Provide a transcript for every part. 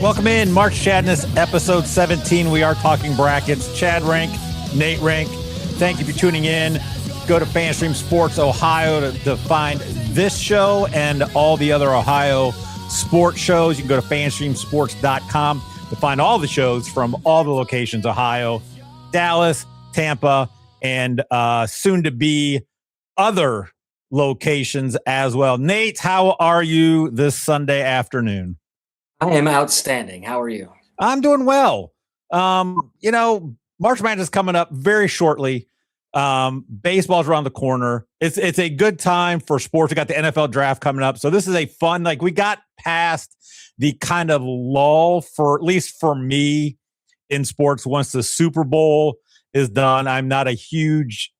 Welcome in, March Chadness, episode 17. We are talking brackets. Chad Rink, Nate Rink. Thank you for tuning in. Go to FanStream Sports Ohio to find this show and all the other Ohio sports shows. You can go to fanstreamsports.com to find all the shows from all the locations: Ohio, Dallas, Tampa, and soon to be other locations as well. Nate, how are you this Sunday afternoon? I am outstanding. How are you? I'm doing well. March Madness is coming up very shortly. Baseball's around the corner. It's a good time for sports. We got the NFL draft coming up. So this is a fun, we got past the kind of lull for, at least for me, in sports once the Super Bowl is done. I'm not a huge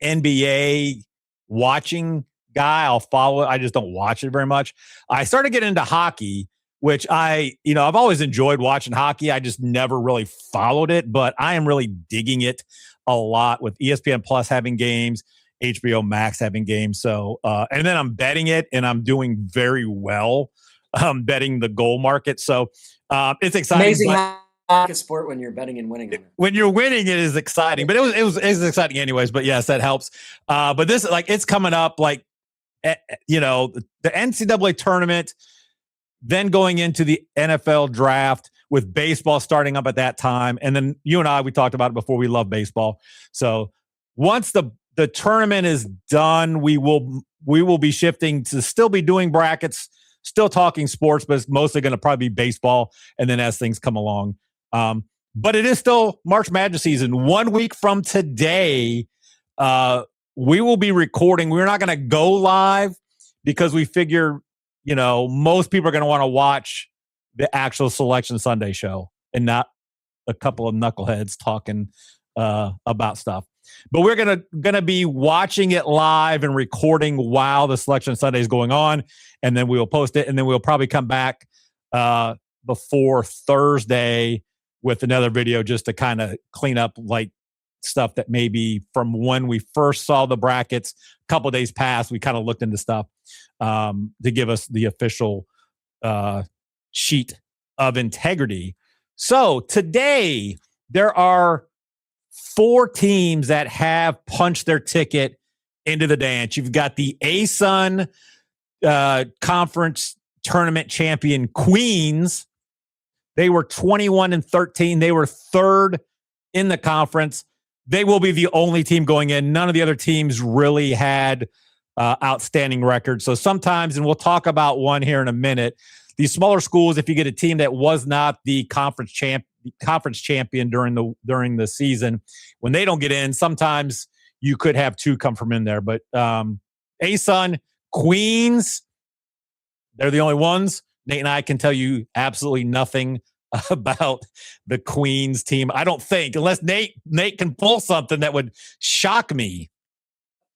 NBA watching guy. I'll follow it. I just don't watch it very much. I started getting into hockey, which I've always enjoyed watching hockey. I just never really followed it, but I am really digging it a lot with ESPN Plus having games, HBO Max having games. So, and then I'm betting it, and I'm doing very well betting the goal market. So it's exciting. Amazing how a sport when you're betting and winning. When you're winning, it is exciting, but it was exciting anyways. But yes, that helps. But this, it's coming up, the NCAA tournament, then going into the NFL draft with baseball starting up at that time. And then you and I, we talked about it before, we love baseball. So once the tournament is done, we will be shifting to still be doing brackets, still talking sports, but it's mostly going to probably be baseball. And then as things come along. But it is still March Madness season. 1 week from today, we will be recording. We're not going to go live because we figure, most people are going to want to watch the actual Selection Sunday show and not a couple of knuckleheads talking about stuff. But we're gonna be watching it live and recording while the Selection Sunday is going on, and then we will post it, and then we'll probably come back before Thursday with another video just to kind of clean up stuff that maybe from when we first saw the brackets a couple of days past, we kind of looked into stuff to give us the official sheet of integrity. So today there are 4 teams that have punched their ticket into the dance. You've got the ASUN conference tournament champion Queens. They were 21-13. They were 3rd in the conference. They will be the only team going in. None of the other teams really had outstanding records. So sometimes, and we'll talk about one here in a minute, these smaller schools, if you get a team that was not the conference champion during the season, when they don't get in, sometimes you could have 2 come from in there. But ASUN, Queens, they're the only ones. Nate and I can tell you absolutely nothing about the Queens team. I don't think, unless Nate can pull something that would shock me.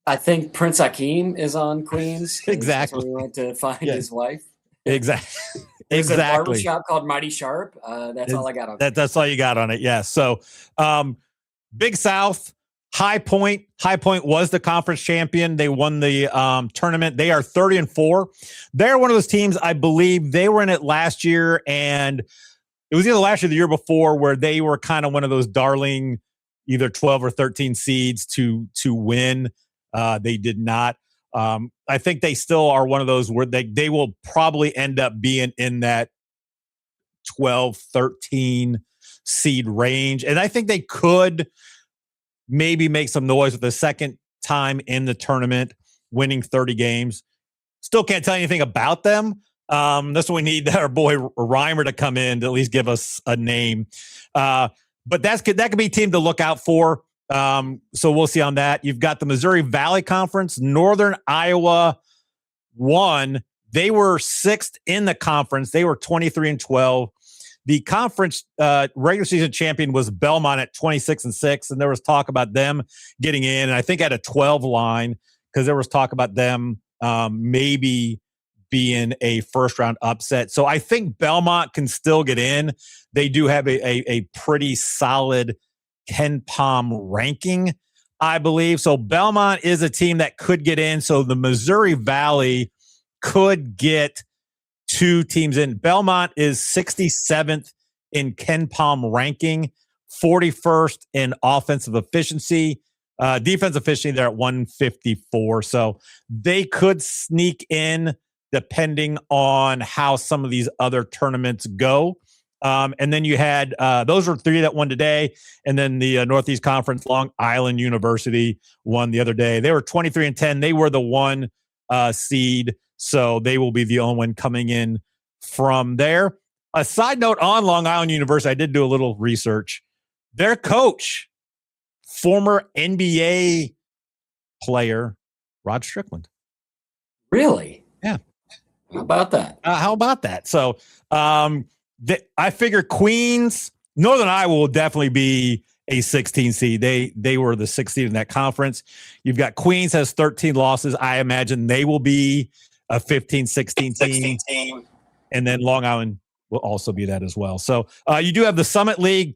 I think Prince Hakeem is on Queens. Exactly. That's where we went to find his wife. Exactly. There's a barbershop called Mighty Sharp. That's all I got on it. That's all you got on it. Yeah. So Big South, High Point. High Point was the conference champion. They won the tournament. They are 30-4. They're one of those teams, I believe they were in it last year, and it was either last year or the year before, where they were kind of one of those darling, either 12 or 13 seeds to win. They did not. I think they still are one of those where they will probably end up being in that 12, 13 seed range. And I think they could maybe make some noise with the second time in the tournament, winning 30 games. Still can't tell you anything about them. That's what we need our boy Reimer to come in to at least give us a name. But that could be a team to look out for. So we'll see on that. You've got the Missouri Valley Conference. Northern Iowa won. They were 6th in the conference. They were 23-12. The conference regular season champion was Belmont at 26-6, and there was talk about them getting in. And I think at a 12 line, because there was talk about them maybe being a first round upset. So I think Belmont can still get in. They do have a pretty solid KenPom ranking, I believe. So Belmont is a team that could get in. So the Missouri Valley could get 2 teams in. Belmont is 67th in KenPom ranking, 41st in offensive efficiency. Defensive efficiency, they're at 154. So they could sneak in depending on how some of these other tournaments go. And then you had those are 3 that won today. And then the Northeast Conference, Long Island University won the other day. They were 23-10. They were the 1 seed. So they will be the only one coming in from there. A side note on Long Island University, I did do a little research. Their coach, former NBA player, Rod Strickland. Really? Yeah. How about that? How about that? So I figure Queens, Northern Iowa will definitely be a 16 seed. They were the 6th seed in that conference. You've got Queens has 13 losses. I imagine they will be a 15, 16 team. And then Long Island will also be that as well. So you do have the Summit League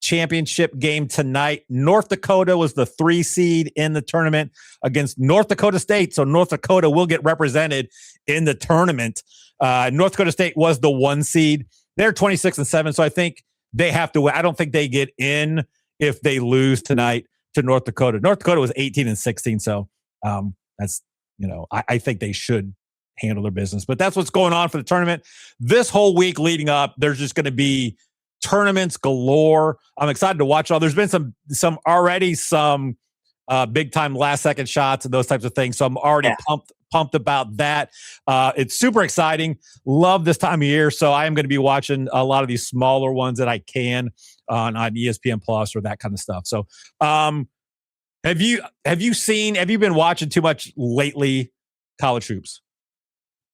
championship game tonight. North Dakota was the 3 seed in the tournament against North Dakota State. So North Dakota will get represented in the tournament. North Dakota State was the 1 seed. They're 26-7. So I think they have to win. I don't think they get in if they lose tonight to North Dakota. North Dakota was 18-16. So that's, I think they should handle their business. But that's what's going on for the tournament. This whole week leading up, there's just going to be tournaments galore. I'm excited to watch all. There's been some big time last second shots and those types of things. So I'm already pumped about that. It's super exciting. Love this time of year. So I am going to be watching a lot of these smaller ones that I can on ESPN Plus or that kind of stuff. So have you been watching too much lately college hoops?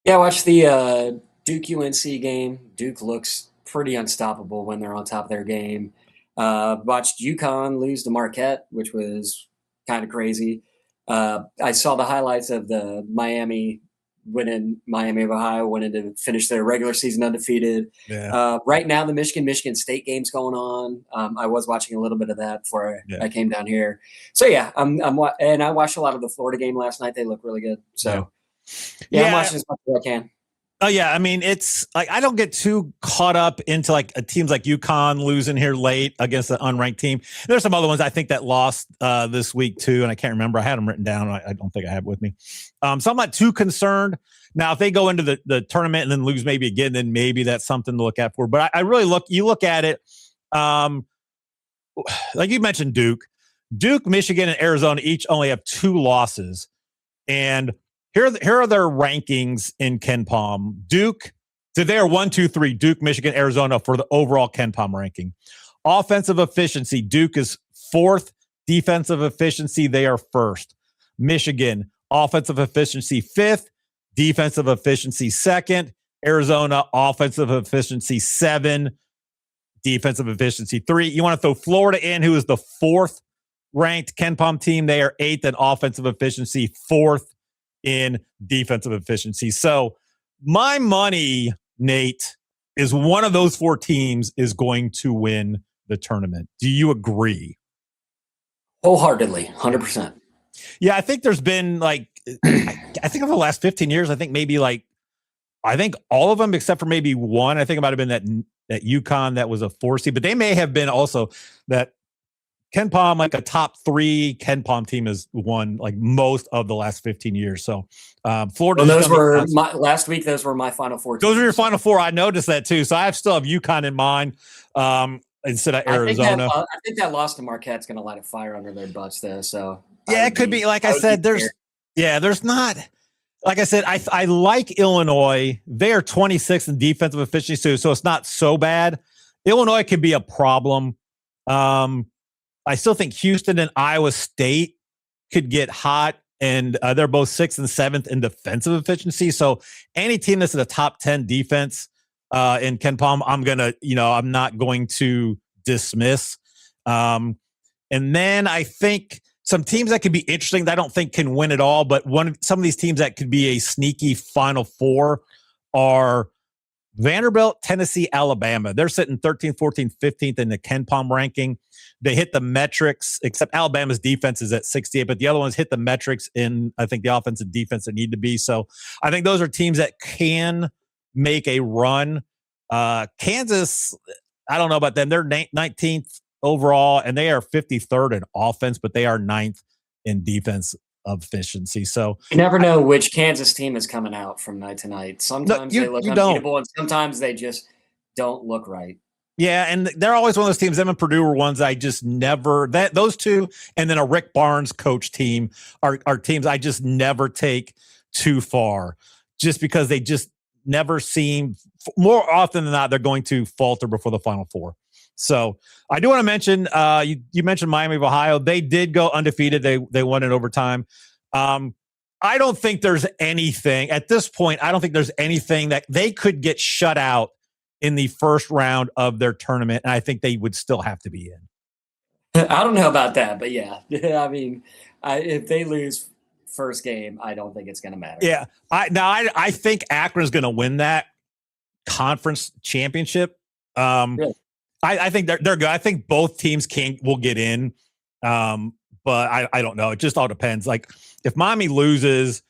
Yeah, I watched the Duke UNC game. Duke looks pretty unstoppable when they're on top of their game. Watched UConn lose to Marquette, which was kind of crazy. I saw the highlights of the Miami of Ohio winning to finish their regular season undefeated. Yeah. Right now, the Michigan State game's going on. I was watching a little bit of that before I came down here. So yeah, and I watched a lot of the Florida game last night. They look really good. So I'm watching as much as I can. Oh yeah, I mean it's like I don't get too caught up into like teams like UConn losing here late against an unranked team. There's some other ones I think that lost this week too, and I can't remember. I had them written down. I don't think I have it with me. So I'm not too concerned. Now, if they go into the tournament and then lose maybe again, then maybe that's something to look at for. But I really look at it. Like you mentioned, Duke, Michigan, and Arizona each only have 2 losses, and Here are their rankings in KenPom. Duke, so they are 1, 2, 3. Duke, Michigan, Arizona for the overall KenPom ranking. Offensive efficiency, Duke is 4th. Defensive efficiency, they are 1st. Michigan, offensive efficiency 5th. Defensive efficiency 2nd. Arizona, offensive efficiency 7. Defensive efficiency 3. You want to throw Florida in, who is the 4th ranked KenPom team. They are 8th in offensive efficiency, 4th in defensive efficiency. So my money, Nate, is one of those 4 teams is going to win the tournament. Do you agree? Wholeheartedly, 100%. Yeah, I think there's been like, I think over the last 15 years, I think all of them except for maybe one. I think it might have been that UConn that was a 4 seed, but they may have been also that KenPom, like a top 3 KenPom team has won like most of the last 15 years. So Florida. Well, those were last week. Those were my Final Four. Those were your Final Four. I noticed that too. So I still have UConn in mind instead of Arizona. I think that loss to Marquette's going to light a fire under their butts though. So yeah, it could be. Like I said, there's not. Like I said, I like Illinois. They are 26th in defensive efficiency too, so it's not so bad. Illinois could be a problem. I still think Houston and Iowa State could get hot, and they're both 6th and 7th in defensive efficiency. So any team that's in the top 10 defense in KenPom, I'm not going to dismiss. And then I think some teams that could be interesting that I don't think can win it all, but some of these teams that could be a sneaky Final Four are Vanderbilt, Tennessee, Alabama. They're sitting 13th, 14th, 15th in the KenPom ranking. They hit the metrics, except Alabama's defense is at 68, but the other ones hit the metrics in, I think, the offensive defense that need to be. So I think those are teams that can make a run. Kansas, I don't know about them. They're 19th overall, and they are 53rd in offense, but they are 9th in defense efficiency. So you never know which Kansas team is coming out from night to night. Sometimes they look unbeatable, and sometimes they just don't look right. Yeah, and they're always one of those teams. Them and Purdue were ones I just never those two, and then a Rick Barnes coach team are teams I just never take too far, just because they just never seem, more often than not, they're going to falter before the Final Four. So I do want to mention, you mentioned Miami of Ohio. They did go undefeated. They won in overtime. I don't think there's anything at this point. I don't think there's anything that they could get shut out in the first round of their tournament, and I think they would still have to be in. I don't know about that, but yeah. I mean, if they lose first game, I don't think it's going to matter. Yeah. I think Akron is going to win that conference championship. Really? I think they're good. I think both teams will get in. But I don't know. It just all depends. Like if Miami loses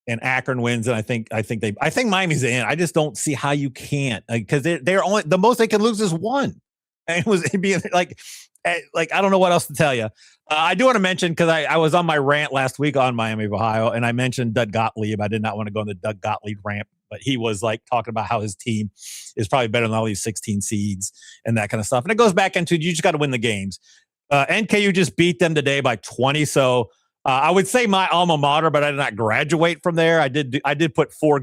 and Akron wins, and I think Miami's in. I just don't see how you can't, because they're only, the most they can lose is one. And it'd be like I don't know what else to tell you. I do want to mention, because I was on my rant last week on Miami of Ohio, and I mentioned Doug Gottlieb. I did not want to go on the Doug Gottlieb rant, but he was like talking about how his team is probably better than all these 16 seeds and that kind of stuff. And it goes back into, you just got to win the games. NKU just beat them today by 20. So I would say my alma mater, but I did not graduate from there. I did put 3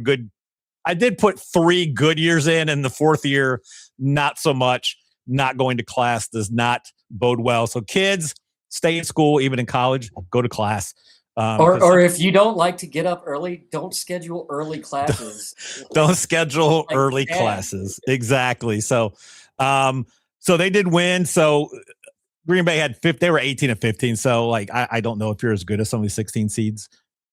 good years in, and the fourth year, not so much. Not going to class does not bode well. So kids, stay in school, even in college, go to class. Or if you don't like to get up early, don't schedule early classes. Don't schedule early classes. Exactly. So, so they did win. So Green Bay had they were 18-15. So like, I don't know if you're as good as some of these 16 seeds,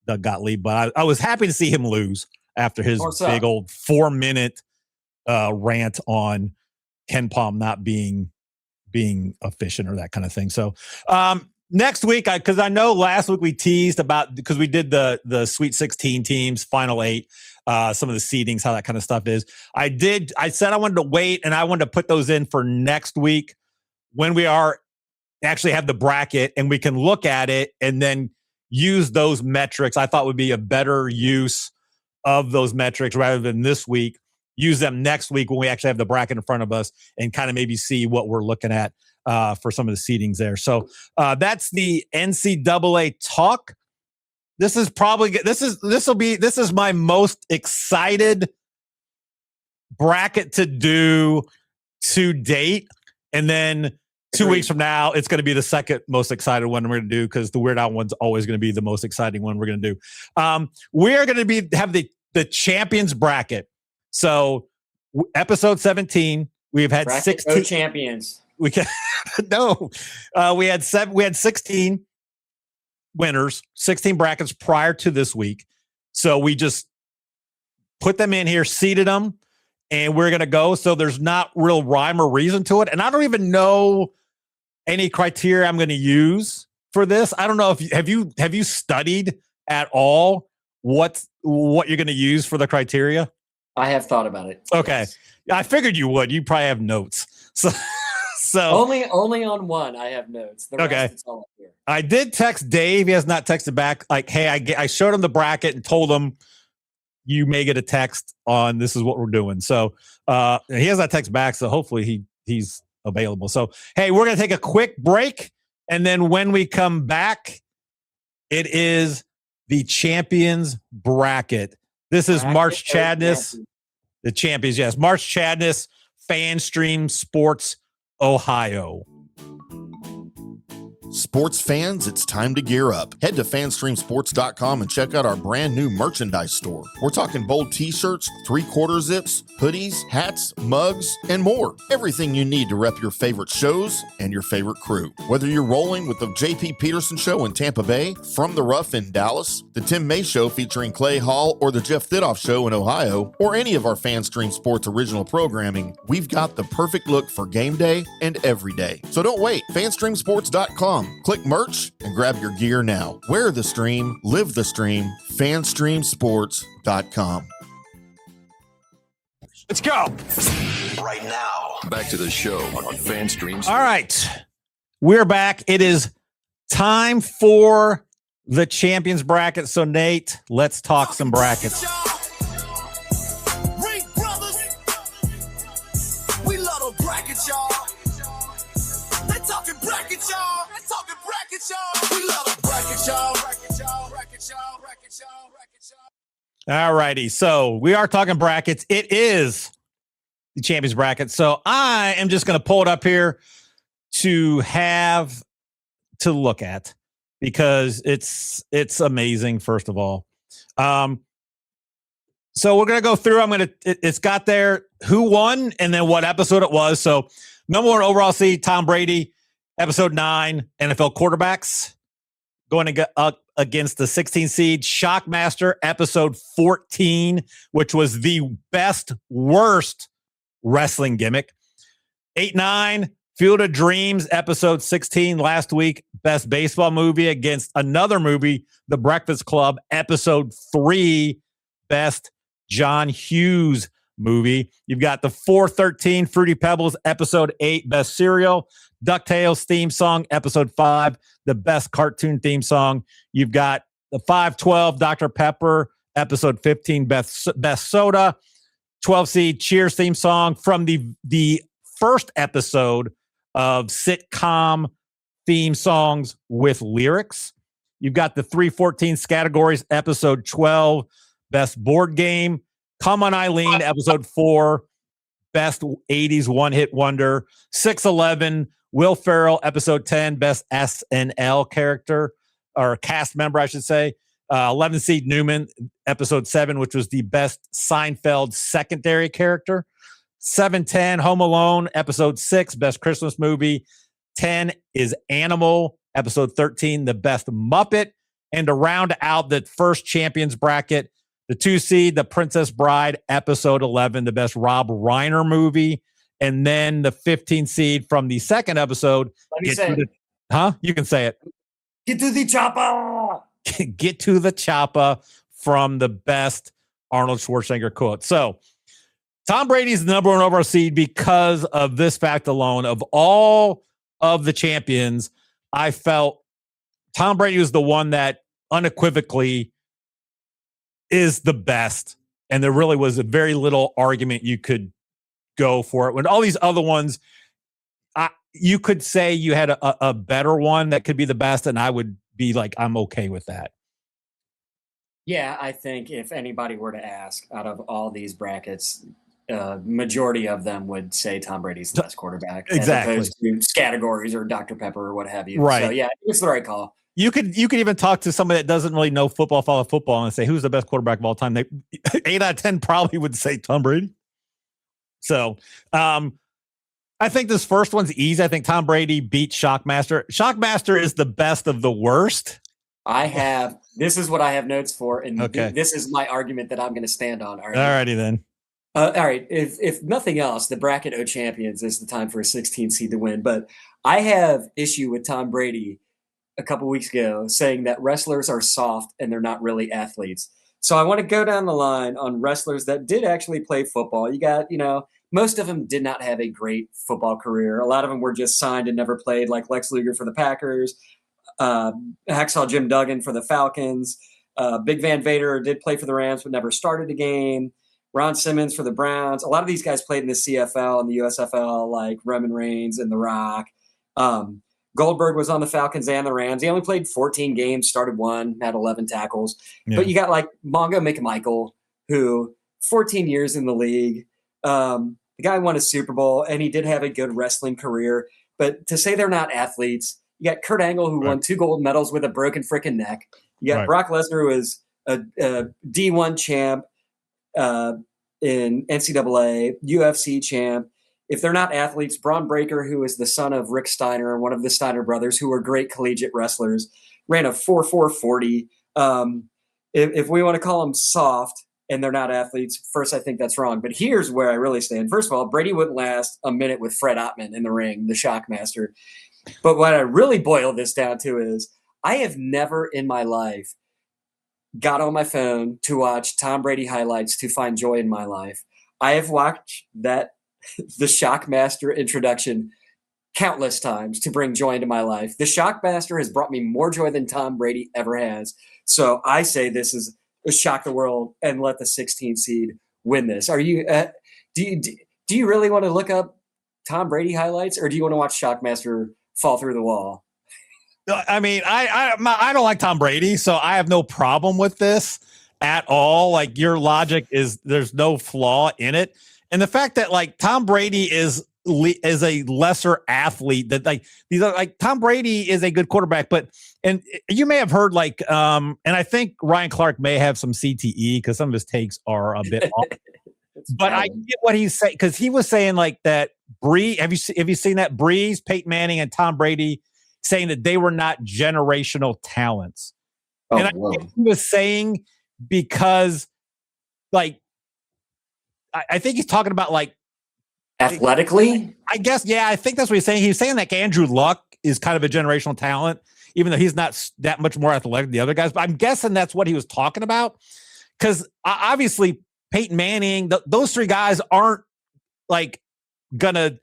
Doug Gottlieb, but I was happy to see him lose after his big old 4-minute rant on KenPom not being efficient or that kind of thing. So next week, because I know last week we teased about, because we did the Sweet 16 teams, Final 8, some of the seedings, how that kind of stuff is. I said I wanted to wait, and I wanted to put those in for next week when we actually have the bracket and we can look at it and then use those metrics. I thought would be a better use of those metrics rather than this week. Use them next week when we actually have the bracket in front of us and kind of maybe see what we're looking at for some of the seedings there. So that's the NCAA talk. This is my most excited bracket to do to date. And then 2 weeks from now, it's going to be the second most excited one we're going to do, because the Weird Al one's always going to be the most exciting one we're going to do. We're going to have the champions bracket. So episode 17, we've had bracket 16 champions. We can we had 16 winners, 16 brackets prior to this week. So we just put them in here, seeded them, and we're going to go. So there's not real rhyme or reason to it. And I don't even know any criteria I'm going to use for this. I don't know if have you studied at all what you're going to use for the criteria? I have thought about it. Okay. Yes. I figured you would. You probably have notes. So only on one I have notes. The rest, it's all up here. I did text Dave. He has not texted back. Like, hey, I showed him the bracket and told him you may get a text on this is what we're doing. So he has not text back. So hopefully he's available. So, hey, we're going to take a quick break. And then when we come back, it is the champions bracket. This is March Chadness. The champions, yes. March Chadness, FanStream Sports, Ohio. Sports fans, it's time to gear up. Head to fanstreamsports.com and check out our brand new merchandise store. We're talking bold t-shirts, 3/4 zips, hoodies, hats, mugs, and more. Everything you need to rep your favorite shows and your favorite crew. Whether you're rolling with the JP Peterson Show in Tampa Bay, From the Rough in Dallas, the Tim May Show featuring Clay Hall, or the Jeff Thidoff Show in Ohio, or any of our FanStream Sports original programming, we've got the perfect look for game day and every day. So don't wait. fanstreamsports.com. Click merch and grab your gear now. Wear the stream, live the stream, fanstreamsports.com. Let's go. Right now, back to the show on FanStreams. All right. We're back. It is time for the champions bracket. So, Nate, let's talk some brackets. Rink brothers. We love the brackets, y'all. They talking brackets, y'all. They talking brackets, y'all. We love the brackets, y'all. Brackets, y'all. Brackets, y'all. Brackets, y'all. Brackets, y'all. All righty. So we are talking brackets. It is the champions bracket. So I am just going to pull it up here to have to look at because it's amazing. First of all. So we're going to go through. It's got there who won and then what episode it was. So number one overall seed, Tom Brady, episode 9, NFL quarterbacks going up against the 16 seed Shockmaster, episode 14, which was the best, worst wrestling gimmick. 8-9, Field of Dreams, episode 16 last week, best baseball movie against another movie, The Breakfast Club, episode 3, best John Hughes movie. You've got the 413 Fruity Pebbles, episode 8, best cereal. DuckTales theme song, episode 5, the best cartoon theme song. You've got the 512 Dr. Pepper, episode 15, best soda. 12 seed Cheers theme song from the first episode of sitcom theme songs with lyrics. You've got the 314 categories, episode 12, best board game. Come on Eileen, episode 4, best 80s one-hit wonder. 611 Will Ferrell, episode 10, best SNL character or cast member, I should say. 11 seed Newman, episode 7, which was the best Seinfeld secondary character. 710 Home Alone, episode 6, best Christmas movie. 10 is Animal, episode 13, the best Muppet. And to round out the first champions bracket, the 2 seed, The Princess Bride, episode 11, the best Rob Reiner movie. And then the 15 seed from the second episode. Let me say it. You can say it. Get to the chopper. Get to the chopper from the best Arnold Schwarzenegger quote. So Tom Brady's the number one overall seed because of this fact alone. Of all of the champions, I felt Tom Brady was the one that unequivocally is the best. And there really was a very little argument you could go for it. When all these other ones, you could say you had a better one that could be the best, and I would be like, I'm okay with that. Yeah, I think if anybody were to ask out of all these brackets, majority of them would say Tom Brady's the best quarterback. Exactly. As opposed to categories or Dr. Pepper or what have you. Right. So yeah, it's the right call. You could even talk to somebody that doesn't really know football, follow football, and say, who's the best quarterback of all time? They 8 out of 10 probably would say Tom Brady. So I think this first one's easy. I think Tom Brady beat Shockmaster. Shockmaster is the best of the worst. This is what I have notes for, and okay. This is my argument that I'm going to stand on. All righty then. All right. If nothing else, the bracket O champions is the time for a 16 seed to win. But I have issue with Tom Brady a couple weeks ago saying that wrestlers are soft and they're not really athletes. So I want to go down the line on wrestlers that did actually play football. You got, most of them did not have a great football career. A lot of them were just signed and never played, like Lex Luger for the Packers, Hacksaw Jim Duggan for the Falcons. Big Van Vader did play for the Rams, but never started a game. Ron Simmons for the Browns. A lot of these guys played in the CFL and the USFL, like Roman Reigns and The Rock. Goldberg was on the Falcons and the Rams. He only played 14 games, started 1, had 11 tackles. Yeah. But you got like Mongo McMichael, who 14 years in the league. The guy won a Super Bowl, and he did have a good wrestling career. But to say they're not athletes, you got Kurt Angle, who won 2 gold medals with a broken freaking neck. You got Brock Lesnar, who was a D1 champ in NCAA, UFC champ. If they're not athletes, Braun Breaker, who is the son of Rick Steiner, one of the Steiner brothers, who were great collegiate wrestlers, ran a 4.40. If we want to call them soft and they're not athletes, first, I think that's wrong. But here's where I really stand. First of all, Brady wouldn't last a minute with Fred Ottman in the ring, the Shockmaster. But what I really boil this down to is I have never in my life got on my phone to watch Tom Brady highlights to find joy in my life. I have watched the Shockmaster introduction countless times to bring joy into my life. The Shockmaster has brought me more joy than Tom Brady ever has. So I say this is a shock the world and let the 16th seed win this. Are you? Do you really want to look up Tom Brady highlights, or do you want to watch Shockmaster fall through the wall? I mean, I don't like Tom Brady, so I have no problem with this at all. Like, your logic is there's no flaw in it, and the fact that like Tom Brady is a lesser athlete, that like these are like Tom Brady is a good quarterback, but and you may have heard like and I think Ryan Clark may have some CTE because some of his takes are a bit off. But I get what he's saying, because he was saying like that have you seen that Breeze, Peyton Manning, and Tom Brady saying that they were not generational talents. And I think he was saying because like I think he's talking about like athletically, I guess. Yeah, I think that's what he's saying. He's saying that Andrew Luck is kind of a generational talent, even though he's not that much more athletic than the other guys. But I'm guessing that's what he was talking about, because obviously Peyton Manning, those three guys aren't like gonna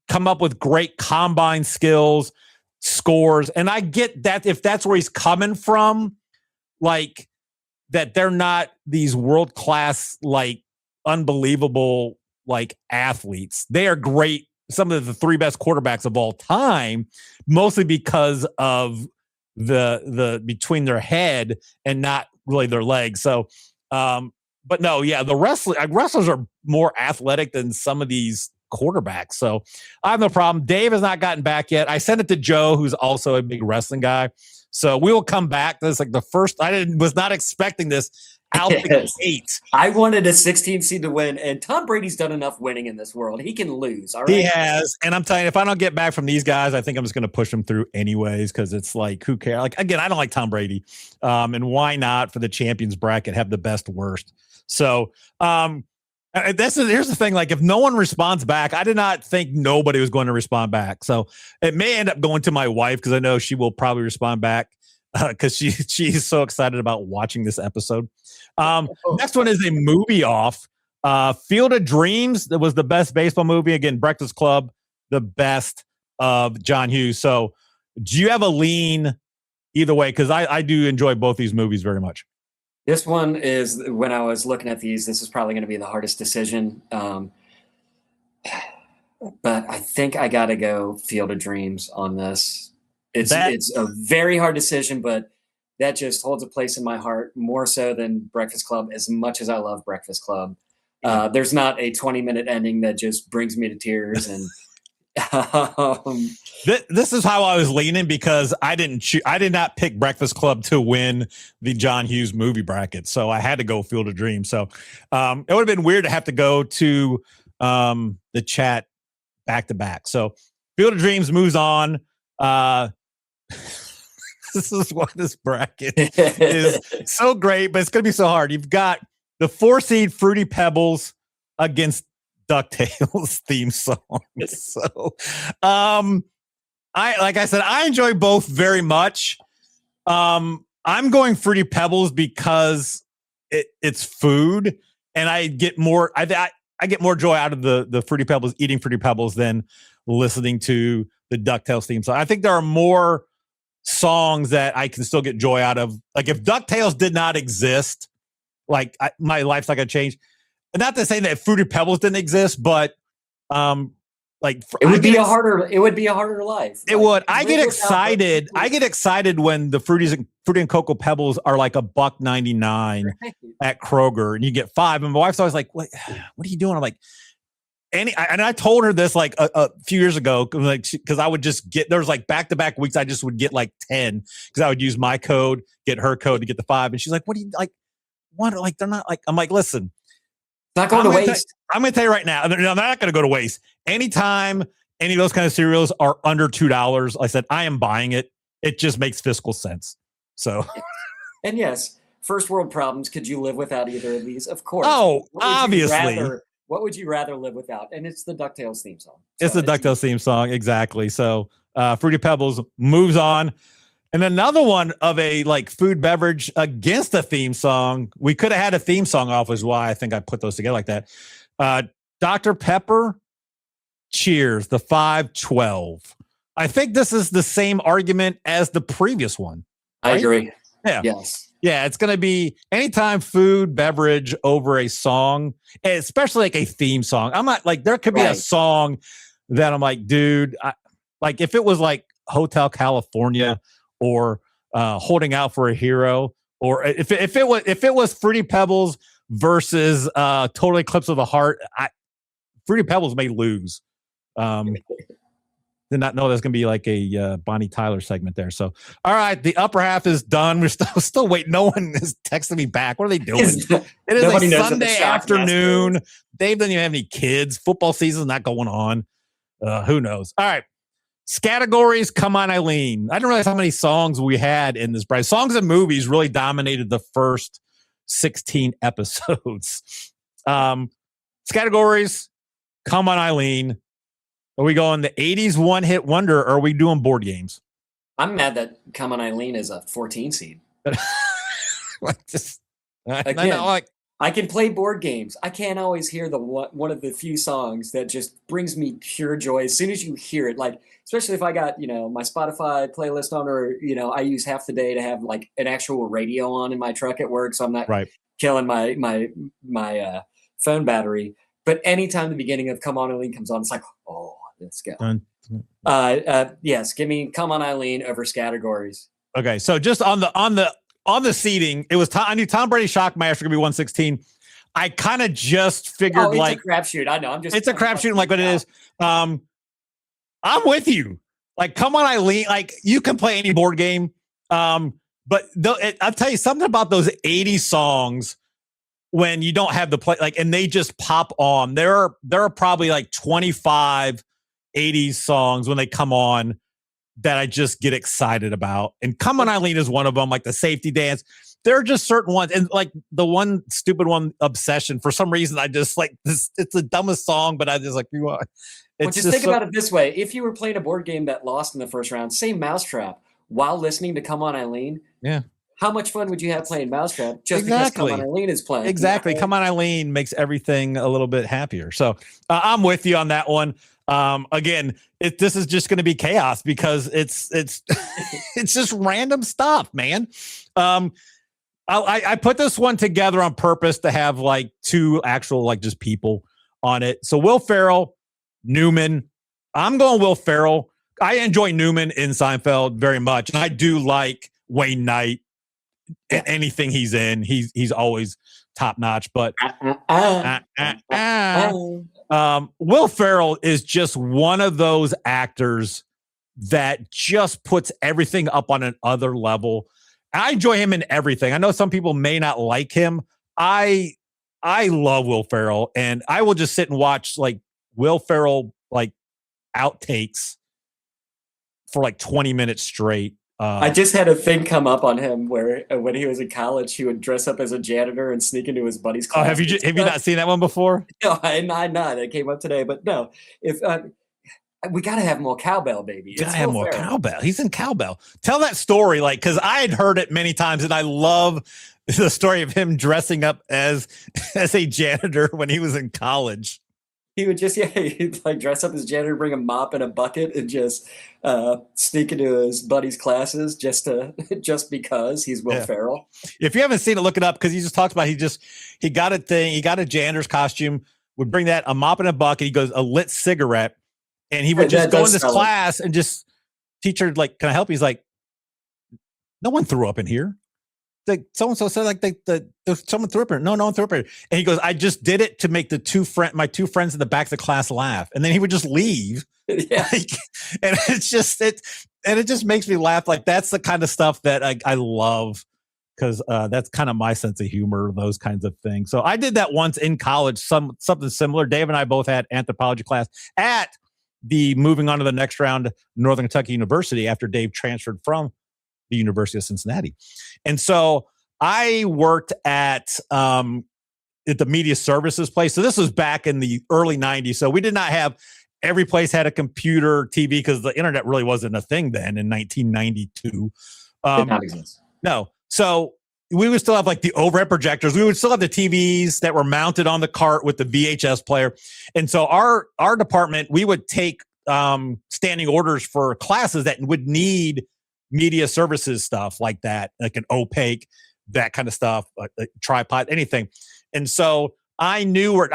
come up with great combine skills, scores. And I get that if that's where he's coming from, like that they're not these world-class, like unbelievable, like athletes. They are great. Some of the three best quarterbacks of all time, mostly because of the between their head and not really their legs. So, but no, yeah, the wrestlers are more athletic than some of these quarterbacks. So I have no problem. Dave has not gotten back yet. I sent it to Joe, who's also a big wrestling guy. So we will come back. This is like the first. Was not expecting this out the gate. I wanted a 16th seed to win, and Tom Brady's done enough winning in this world. He can lose. All right, he has. And I'm telling you, if I don't get back from these guys, I think I'm just going to push them through anyways, because it's like, who cares? Like, again, I don't like Tom Brady, and why not for the champions bracket have the best worst? So here's the thing. Like, if no one responds back, I did not think nobody was going to respond back. So it may end up going to my wife, because I know she will probably respond back, because she's so excited about watching this episode. Next one is a movie off. Field of Dreams. That was the best baseball movie. Again, Breakfast Club, the best of John Hughes. So do you have a lean either way? Because I do enjoy both these movies very much. This one is, when I was looking at these, this is probably going to be the hardest decision. But I think I got to go Field of Dreams on this. It's a very hard decision, but that just holds a place in my heart more so than Breakfast Club, as much as I love Breakfast Club. There's not a 20-minute ending that just brings me to tears. And this is how I was leaning, because I did not pick Breakfast Club to win the John Hughes movie bracket, so I had to go Field of Dreams. So it would have been weird to have to go to the chat back to back. So Field of Dreams moves on. This is why this bracket is so great, but it's going to be so hard. You've got the 4-seed Fruity Pebbles against DuckTales theme song. So, like I said, I enjoy both very much. I'm going Fruity Pebbles because it's food, and I get more. I get more joy out of the Fruity Pebbles, eating Fruity Pebbles, than listening to the DuckTales theme song. I think there are more songs that I can still get joy out of. Like, if DuckTales did not exist, like my life's not gonna change. Not to say that Fruity Pebbles didn't exist, but like it would be a harder life. It would. I get excited. I get excited when the Fruity and Cocoa Pebbles are like $1.99 at Kroger, and you get 5. And my wife's always like, "What are you doing?" I'm like, and I told her this like a few years ago, like, because I would just get, there was like back-to-back weeks I just would get like 10, because I would use my code, get her code to get the 5, and she's like, "What do you like? What? Like, they're not like." I'm like, "Listen, not going to waste." I'm going to tell you right now, they're not going to go to waste. Anytime any of those kind of cereals are under $2, I said, I am buying it. It just makes fiscal sense. So, and yes, first world problems. Could you live without either of these? Of course. Oh, obviously. What would you rather live without? And it's the DuckTales theme song. It's the DuckTales theme song. Exactly. So Fruity Pebbles moves on. And another one of a like food beverage against a theme song. We could have had a theme song off, is why I think I put those together like that. Dr. Pepper, Cheers, the 512. I think this is the same argument as the previous one. I agree. Yeah. Yes. Yeah, it's going to be anytime food, beverage over a song, especially like a theme song. I'm not like, there could be a song that I'm like, dude, like if it was like Hotel California or Holding Out for a Hero, or if it was Fruity Pebbles versus Total Eclipse of the Heart, Fruity Pebbles may lose. Did not know there's going to be like a Bonnie Tyler segment there. So, all right, the upper half is done. We're still waiting. No one is texting me back. What are they doing? It is a Sunday afternoon. Dave doesn't even have any kids. Football season's not going on. Who knows? All right. Categories. Come on, Eileen. I didn't realize how many songs we had in this. Songs and movies really dominated the first 16 episodes. Categories. Come on, Eileen. Are we going the 80s one-hit wonder, or are we doing board games? I'm mad that Come On Eileen is a 14 seed. I can play board games. I can't always hear one of the few songs that just brings me pure joy. As soon as you hear it, like, especially if I got, my Spotify playlist on, or, I use half the day to have like an actual radio on in my truck at work. So I'm not killing my phone battery. But anytime the beginning of Come On Eileen comes on, it's like, oh, let's go. Yes, give me Come On Eileen over categories. Okay, so just on the seating, it was I knew Tom Brady Shockmaster gonna be 116. I kind of just figured it's a crapshoot. I know. It's a crapshoot, like what it is. I'm with you. Like, Come On Eileen. Like, you can play any board game. But I'll tell you something about those 80 songs. When you don't have the play, like, and they just pop on. There are probably like 25 80s songs when they come on that I just get excited about. And Come On Eileen is one of them, like the safety dance. There are just certain ones. And like the one stupid one, Obsession, for some reason, I just like this. It's the dumbest song, but I just like, you are. Well, just think about it this way. If you were playing a board game that lost in the first round, say Mousetrap, while listening to Come On Eileen. Yeah. How much fun would you have playing Mousetrap just because Come On Eileen is playing? Exactly. Come On Eileen makes everything a little bit happier. So I'm with you on that one. Again, this is just going to be chaos because it's it's just random stuff, man. I put this one together on purpose to have like two actual like just people on it. So Will Ferrell, Newman. I'm going Will Ferrell. I enjoy Newman in Seinfeld very much, and I do like Wayne Knight. Anything he's in, he's always top notch. But Will Ferrell is just one of those actors that just puts everything up on another level. I enjoy him in everything. I know some people may not like him. I love Will Ferrell, and I will just sit and watch like Will Ferrell like outtakes for like 20 minutes straight. I just had a thing come up on him where when he was in college, he would dress up as a janitor and sneak into his buddy's class. Oh, have you not seen that one before? No, I not. It came up today, but no. If we got to have more cowbell, baby. Gotta have more cowbell. He's in Cowbell. Tell that story, like, because I had heard it many times, and I love the story of him dressing up as a janitor when he was in college. He would just, he'd like dress up as janitor, bring a mop and a bucket, and just sneak into his buddy's classes just because he's Will Ferrell. If you haven't seen it, look it up, because he just talks about he got a janitor's costume, would bring that, a mop and a bucket. He goes, a lit cigarette, and he would just go in this class and just teacher like, can I help you? He's like, no one threw up in here. Like so-and-so said, like someone threw up here. No one threw up here. And he goes, I just did it to make my two friends in the back of the class laugh. And then he would just leave. Yeah. And it just makes me laugh. Like, that's the kind of stuff that I love, because that's kind of my sense of humor, those kinds of things. So I did that once in college, something similar. Dave and I both had anthropology class at the moving on to the next round, Northern Kentucky University, after Dave transferred from the University of Cincinnati. And so I worked at the media services place. So this was back in the early 90s. So we did not have every place had a computer, TV, because the internet really wasn't a thing then in 1992. Did not exist. No. So we would still have like the overhead projectors. We would still have the TVs that were mounted on the cart with the VHS player. And so our department, we would take standing orders for classes that would need media services stuff like that, like an opaque, that kind of stuff, a tripod, anything. And so I knew where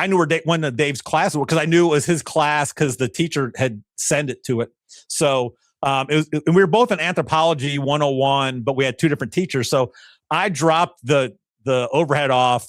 one of Dave's classes were, because I knew it was his class because the teacher had sent it to it. So and we were both in anthropology 101, but we had two different teachers. So I dropped the overhead off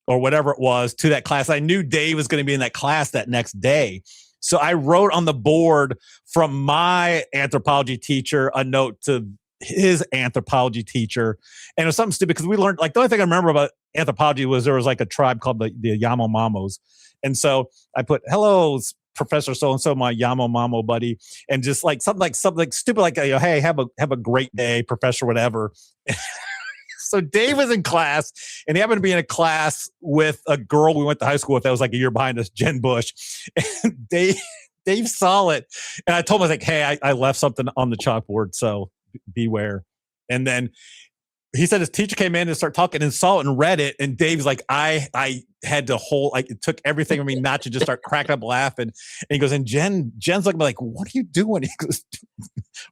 or whatever it was to that class. I knew Dave was going to be in that class that next day. So I wrote on the board from my anthropology teacher a note to his anthropology teacher. And it was something stupid because we learned, like, the only thing I remember about anthropology was there was like a tribe called the Yanomamos. And so I put, hello, Professor so-and-so, my Yanomamo buddy. And just like something stupid, like, hey, have a great day, Professor, whatever. So Dave was in class, and he happened to be in a class with a girl we went to high school with that was like a year behind us, Jen Bush. And Dave saw it. And I told him, I was like, hey, I left something on the chalkboard, so beware. And then he said his teacher came in and started talking and saw it and read it. And Dave's like, I had to hold, like, it took everything for me not to just start cracking up laughing. And he goes, and Jen's looking at me like, what are you doing? He goes,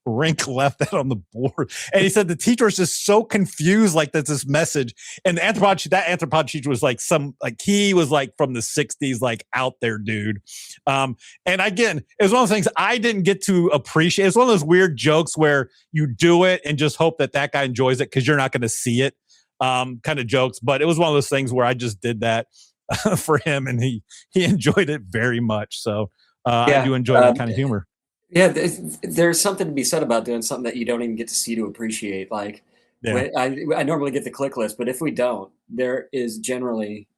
Rink left that on the board. And he said the teacher was just so confused, like, that's this message. And that anthropology teacher was like he was like from the 60s, like out there, dude. And again, it was one of those things I didn't get to appreciate. It's one of those weird jokes where you do it and just hope that guy enjoys it because you're not going to see it, kind of jokes. But it was one of those things where I just did that for him, and he enjoyed it very much. So I do enjoy that kind of humor. Yeah, there's something to be said about doing something that you don't even get to see to appreciate. Like, I normally get the click list, but if we don't, there is generally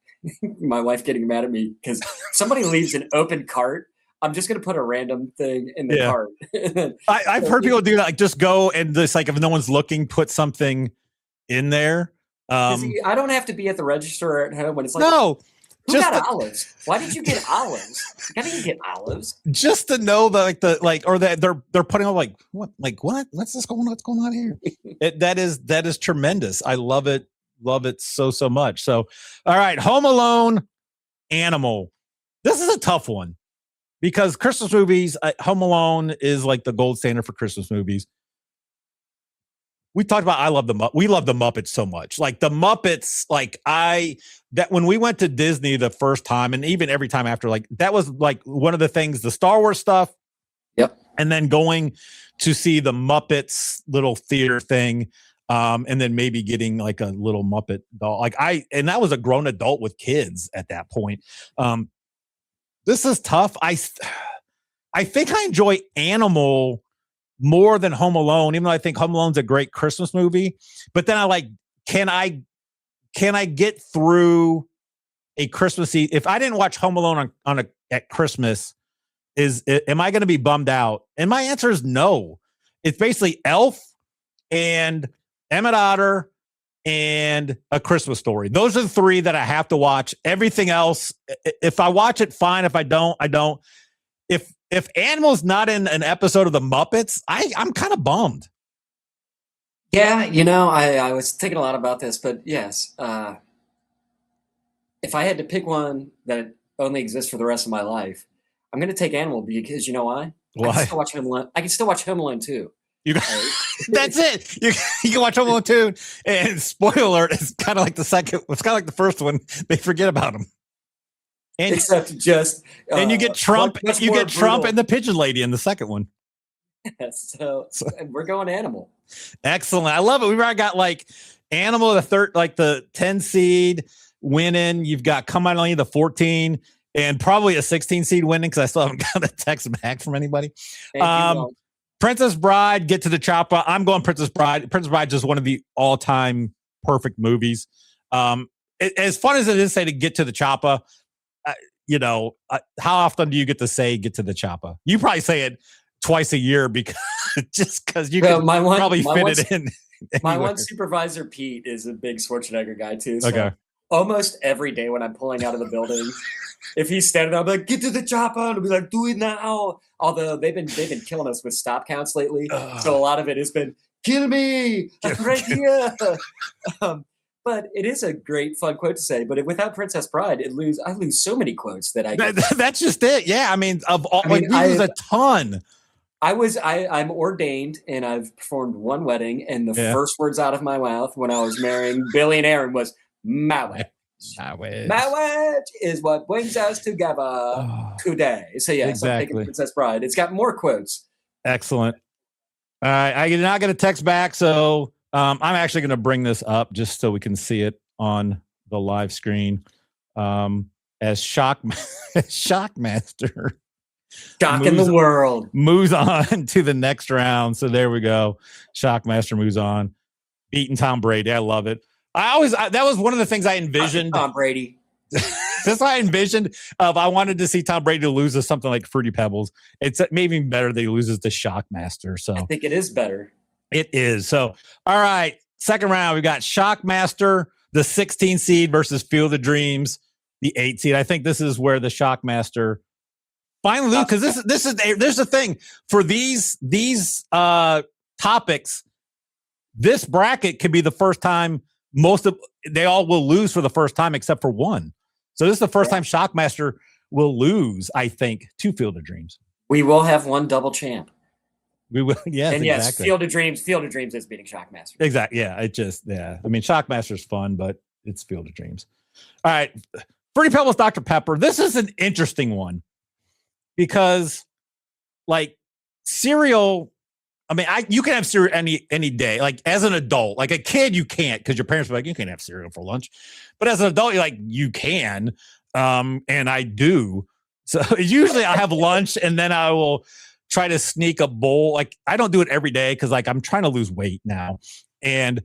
my wife getting mad at me because somebody leaves an open cart. I'm just going to put a random thing in the cart. I've heard people do that, like just go and just like if no one's looking, put something in there. I don't have to be at the register at home when it's like, no. Who got olives? Why did you get olives? How did you get olives? Just to know that, they're putting on what's this going on? What's going on here? That is tremendous. I love it so much. So, all right, Home Alone, Animal. This is a tough one because Christmas movies, Home Alone is like the gold standard for Christmas movies. We talked about we love the Muppets so much. Like the Muppets, that when we went to Disney the first time, and even every time after, like that was like one of the things, the Star Wars stuff. Yep. And then going to see the Muppets little theater thing, and then maybe getting like a little Muppet doll. And that was a grown adult with kids at that point. This is tough. I think I enjoy Animal more than Home Alone, even though I think Home Alone's a great Christmas movie. But then can I get through a Christmas Eve? If I didn't watch Home Alone at Christmas, am I going to be bummed out? And my answer is no. It's basically Elf and Emmett Otter and A Christmas Story. Those are the three that I have to watch. Everything else, if I watch it, fine. If I don't, I don't. If Animal's not in an episode of the Muppets, I'm kind of bummed. Yeah, I was thinking a lot about this, but yes, if I had to pick one that only exists for the rest of my life, I'm going to take Animal because you know why? Why? I can still watch Home Alone 2. That's it. You can watch Home Alone 2, and spoiler alert, it's kind of like the second. It's kind of like the first one. They forget about him. And except just and you get Trump. You get Trump brutal. and the pigeon lady in the second one. So we're going Animal. Excellent. I love it. We've already got like Animal, the 10 seed winning. You've got Come On Only, the 14, and probably a 16 seed winning because I still haven't got a text back from anybody. Princess Bride, Get to the Chopper. I'm going Princess Bride. Princess Bride is just one of the all-time perfect movies. As fun as it is, say, to get to the chopper, how often do you get to say "get to the chopper"? You probably say it twice a year because you can probably fit it in. My one supervisor, Pete, is a big Schwarzenegger guy too. So okay. Almost every day when I'm pulling out of the building, if he's standing there, I'll be like, get to the chopper. And I'll be like, do it now. Although they've been killing us with stop counts lately. So a lot of it has been, kill me. I'm right here. But it is a great fun quote to say. But without Princess Bride, I lose so many quotes that I get. That's just it. Yeah. I mean, we lose a ton. I'm ordained and I've performed one wedding, and the first words out of my mouth when I was marrying Billy and Aaron was marriage. Marriage is what brings us together today. So yeah, exactly. So I'm thinking Princess Bride. It's got more quotes. Excellent. All right, I did not get a text back, so I'm actually going to bring this up just so we can see it on the live screen. As Shockmaster. Shocking the world. Moves on to the next round. So there we go. Shockmaster moves on. Beating Tom Brady. I love it. That was one of the things I envisioned. Tom Brady. That's what I envisioned. I wanted to see Tom Brady lose to something like Fruity Pebbles. It's maybe better that he loses to Shockmaster. So I think it is better. It is. So, all right. Second round, we got Shockmaster, the 16 seed versus Field of Dreams, the 8 seed. I think this is where the Shockmaster finally lose, because there's the thing for these topics. This bracket could be the first time they all will lose for the first time except for one. So this is the first time Shockmaster will lose, I think, to Field of Dreams. We will have one double champ. We will, yes, and yes, exactly. Field of Dreams is beating Shockmaster. Exactly. Yeah, I mean, Shockmaster's fun, but it's Field of Dreams. All right, Fruity Pebbles, Dr. Pepper. This is an interesting one because, like, cereal. I mean, you can have cereal any day. Like as an adult, like a kid, you can't because your parents are like, you can't have cereal for lunch. But as an adult, you're like, you can, and I do. So usually I have lunch and then I will try to sneak a bowl. Like I don't do it every day because like I'm trying to lose weight now, and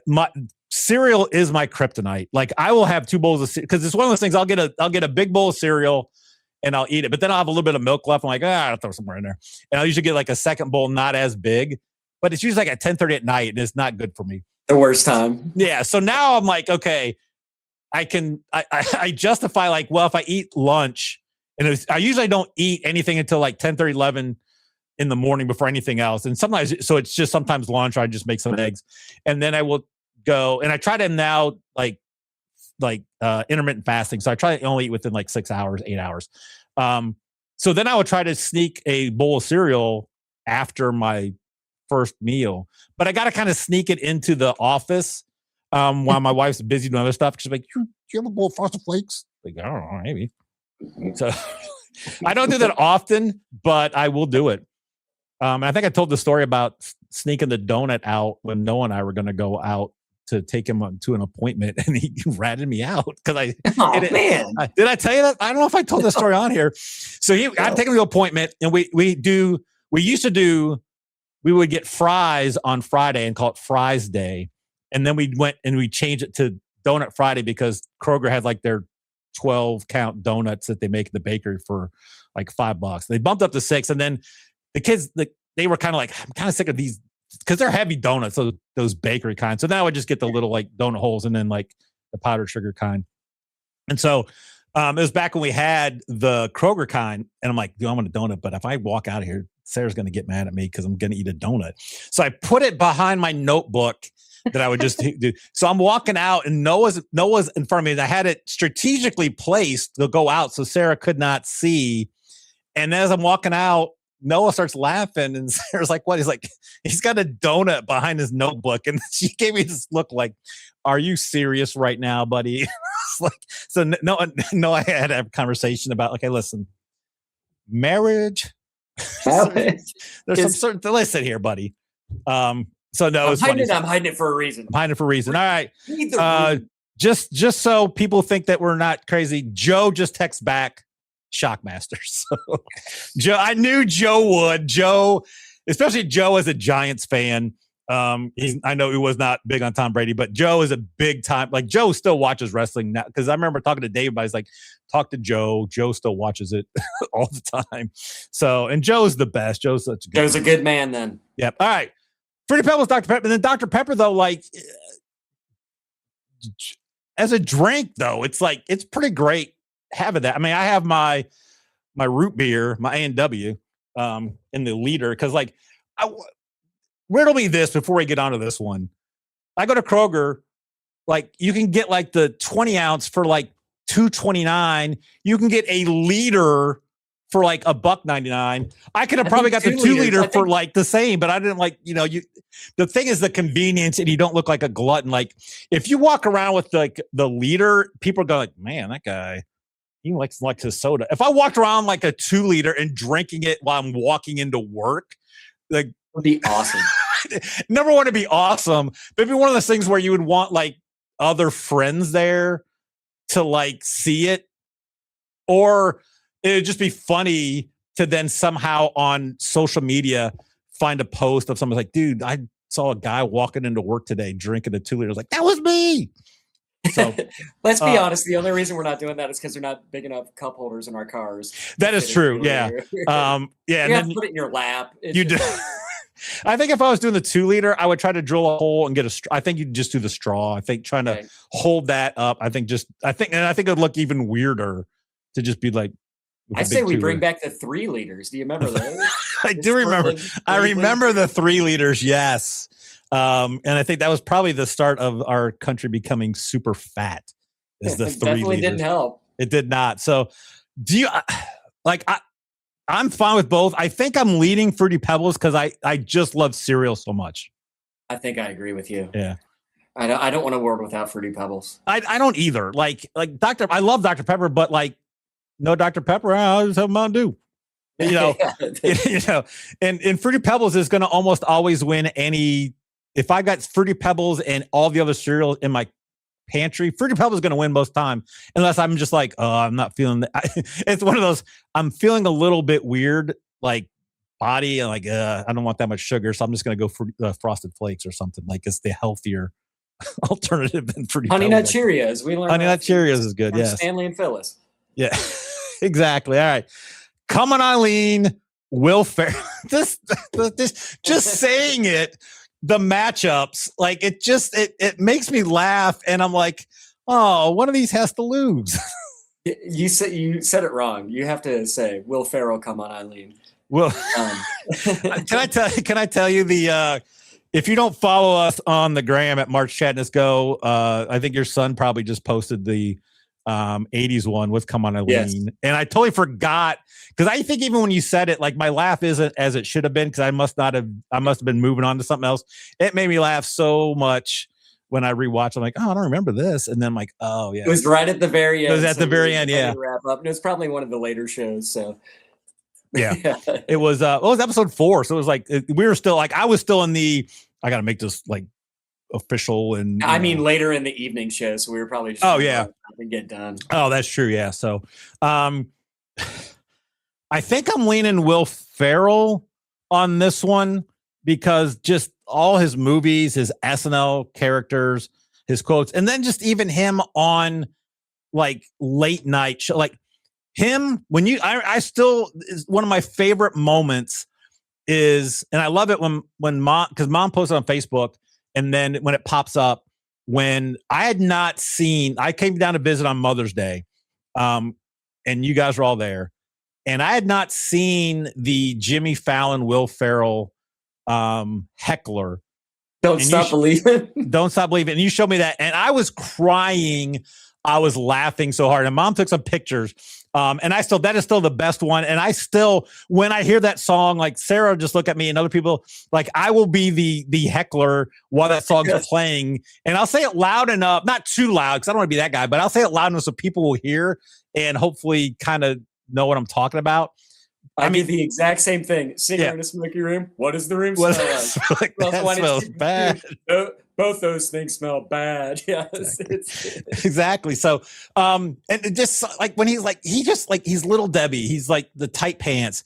my cereal is my kryptonite. Like I will have 2 bowls of cereal because it's one of those things. I'll get a big bowl of cereal and I'll eat it, but then I'll have a little bit of milk left. I'm like, I'll throw some more in there, and I'll usually get like a second bowl, not as big, but it's usually like at 10:30 at night, and it's not good for me. The worst time. Yeah. So now I'm like, okay, I justify like, well, if I eat lunch, and I usually don't eat anything until like 10:30, 11 in the morning before anything else. And sometimes, so it's just sometimes lunch, or I just make some eggs, and then I will go, and I try to now like intermittent fasting. So I try to only eat within like 6 hours, 8 hours. So then I would try to sneak a bowl of cereal after my first meal, but I got to kind of sneak it into the office while my wife's busy doing other stuff. She's like, do you have a bowl of Frosted Flakes? Like, I don't know, maybe. So I don't do that often, but I will do it. I think I told the story about sneaking the donut out when Noah and I were going to go out to take him to an appointment, and he ratted me out because I. Man, did I tell you that? I don't know if I told the story on here. So I'd take him to an appointment, and we would get fries on Friday and call it Fries Day, and then we went and we changed it to Donut Friday because Kroger had like their 12 count donuts that they make at the bakery for like $5. They bumped up to 6, and then the kids they were kind of like, I'm kind of sick of these. Because they're heavy donuts, those bakery kind. So now I just get the little like donut holes and then like the powdered sugar kind. And so it was back when we had the Kroger kind. And I'm like, I want a donut. But if I walk out of here, Sarah's going to get mad at me because I'm going to eat a donut. So I put it behind my notebook that I would just do. So I'm walking out and Noah's in front of me. And I had it strategically placed to go out so Sarah could not see. And as I'm walking out, Noah starts laughing, and Sarah's like, what? He's like, he's got a donut behind his notebook. And she gave me this look like, are you serious right now, buddy? Like, so no, I had a conversation about, okay, listen, marriage. There's some certain, listen here, buddy. So no, it's funny. I'm hiding it for a reason. I'm hiding it for a reason. All right. Just so people think that we're not crazy, Joe just texts back, Shockmaster. So Joe, I knew Joe would. Joe, especially Joe as a Giants fan. I know he was not big on Tom Brady, but Joe is a big time. Like Joe still watches wrestling now because I remember talking to Dave. I was like, talk to Joe. Joe still watches it all the time. So, and Joe's the best. Joe's such a good. Joe's a good man. Then. Yep. All right. Fruity Pebbles, Dr. Pepper, and then Dr. Pepper though, like as a drink though, it's like it's pretty great. having that. I mean, I have my root beer, my A&W, in the liter because like riddle me this before we get onto this one. I go to Kroger, like you can get like the 20 ounce for like $2.29. You can get a liter for like $1.99. I could have probably got the 2 liter for like the same, but I didn't like, the thing is the convenience and you don't look like a glutton. Like if you walk around with like the liter, people are going like, man, that guy, he likes his soda. If I walked around like a 2 liter and drinking it while I'm walking into work, like would be awesome. Never want to be awesome. Maybe one of those things where you would want like other friends there to like see it, or it would just be funny to then somehow on social media find a post of someone like, dude, I saw a guy walking into work today drinking a 2 liter. Like, that was me. So let's be honest. The only reason we're not doing that is because they're not big enough cup holders in our cars. That is true. Yeah. Yeah. You have to put it in your lap. You do. I think if I was doing the 2 liter, I would try to drill a hole and get a straw. I think you'd just do the straw. I think trying to hold that up. I think it would look even weirder to just be like, I say we bring back the 3 liters. Do you remember those? I do remember. I remember the 3 liters. Yes. And I think that was probably the start of our country becoming super fat. Is the 3 definitely liters. Didn't help. It did not. So do you I'm fine with both. I think I'm leading Fruity Pebbles because I just love cereal so much. I think I agree with you. Yeah. I don't want a world without Fruity Pebbles. I don't either. Like I love Dr. Pepper, but like no Dr. Pepper, I'll just have Mountain Dew. And Fruity Pebbles is going to almost always win any. If I got Fruity Pebbles and all the other cereals in my pantry, Fruity Pebbles is going to win most time, unless I'm just like, oh, I'm not feeling that. It's one of those, I'm feeling a little bit weird, like body, and like, I don't want that much sugar, so I'm just going to go for Frosted Flakes or something. Like it's the healthier alternative than Fruity Honey Pebbles. Nut Cheerios. We learned Honey Nut Cheerios is good. Yes. Stanley and Phyllis. Yeah, exactly. All right. Come on, Eileen. Will Ferrell. This just saying it, the matchups, like it makes me laugh. And I'm like, oh, one of these has to lose. You said it wrong. You have to say, Will Ferrell come on, Eileen. Well, can I tell you if you don't follow us on the gram at March Chadness Go, I think your son probably just posted the 80s one with Come On Eileen. Yes. And I totally forgot, because I think even when you said it, like my laugh isn't as it should have been, because I must have been moving on to something else. It made me laugh so much when I rewatched. I'm like, oh, I don't remember this. And then I'm like, oh yeah. It was right at the very end. It was at the very end, yeah. Wrap up. And it was probably one of the later shows. So yeah. It was episode 4. So it was like we were still like, I was still in the I gotta make this like official, and I mean later in the evening show, so we were probably just and get done. Oh, that's true. Yeah. So I think I'm leaning Will Ferrell on this one, because just all his movies, his SNL characters, his quotes, and then just even him on like late night show, like him when I still is one of my favorite moments is, and I love it when mom, because mom posted on Facebook. And then when it pops up, when I had not seen, I came down to visit on Mother's Day, and you guys were all there, and I had not seen the Jimmy Fallon, Will Ferrell heckler. Don't Stop Believing. Don't Stop Believing. And you showed me that, and I was crying. I was laughing so hard. And mom took some pictures. And that is still the best one. And I still, when I hear that song, like Sarah just look at me and other people, like I will be the heckler while that song's playing. And I'll say it loud enough, not too loud, because I don't want to be that guy, but I'll say it loud enough so people will hear and hopefully kind of know what I'm talking about. I mean, the exact same thing. Sitting in a smoky room. What does the room smell like? That smells bad. Both those things smell bad. Yes, exactly. So, and it just like when he's little Debbie. He's like the tight pants.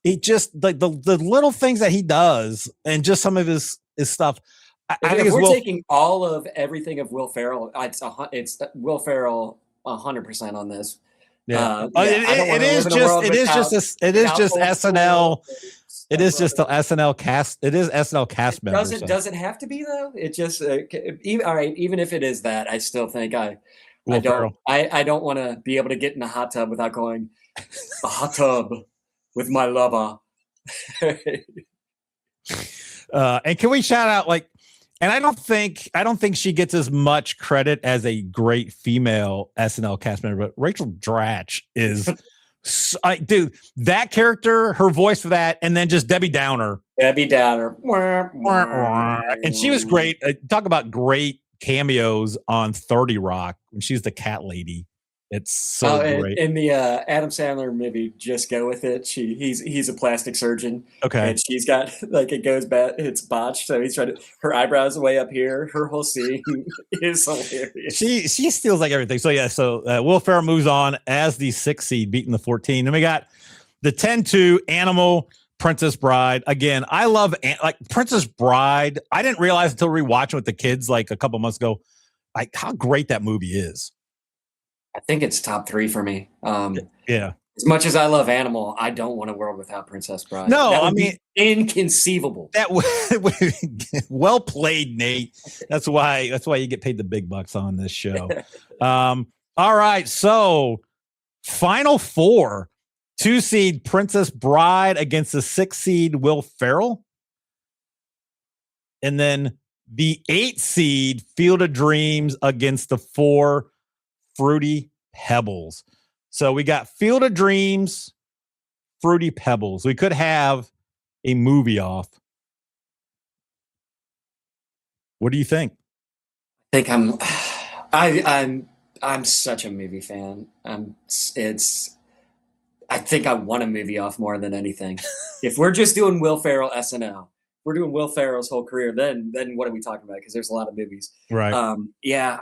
He just like the little things that he does, and just some of his stuff. I think we're taking all of everything of Will Ferrell. It's Will Ferrell 100% on this. Yeah, it is just SNL. It is just the SNL cast. It is SNL cast members. Does it have to be though? It just all right. Even if it is that, I still think Will Ferrell. I don't want to be able to get in a hot tub without going a hot tub with my lover. And can we shout out and I don't think she gets as much credit as a great female SNL cast member, but Rachel Dratch is, dude, that character, her voice for that, and then just Debbie Downer. Debbie Downer. And she was great. Talk about great cameos on 30 Rock when she's the cat lady. It's so great. In the Adam Sandler movie, Just Go With It, he's a plastic surgeon. Okay. And she's got, it goes bad, it's botched. So he's trying to, her eyebrows are way up here. Her whole scene is hilarious. She steals everything. So, yeah. So Will Ferrell moves on as the 6 seed, beating the 14. And we got the 10-2 Animal Princess Bride. Again, I love Princess Bride. I didn't realize until rewatching with the kids a couple months ago, how great that movie is. I think it's top 3 for me. Yeah. As much as I love Animal, I don't want a world without Princess Bride. No, I mean, inconceivable. Well played, Nate. That's why you get paid the big bucks on this show. All right, so Final Four: 2 seed Princess Bride against the 6 seed Will Ferrell, and then the 8 seed Field of Dreams against the 4 Fruity Pebbles. So we got Field of Dreams, Fruity Pebbles. We could have a movie off. What do you think? I think I'm such a movie fan. I think I want a movie off more than anything. If we're just doing Will Ferrell SNL, we're doing Will Ferrell's whole career, then what are we talking about? Because there's a lot of movies. Right. Yeah.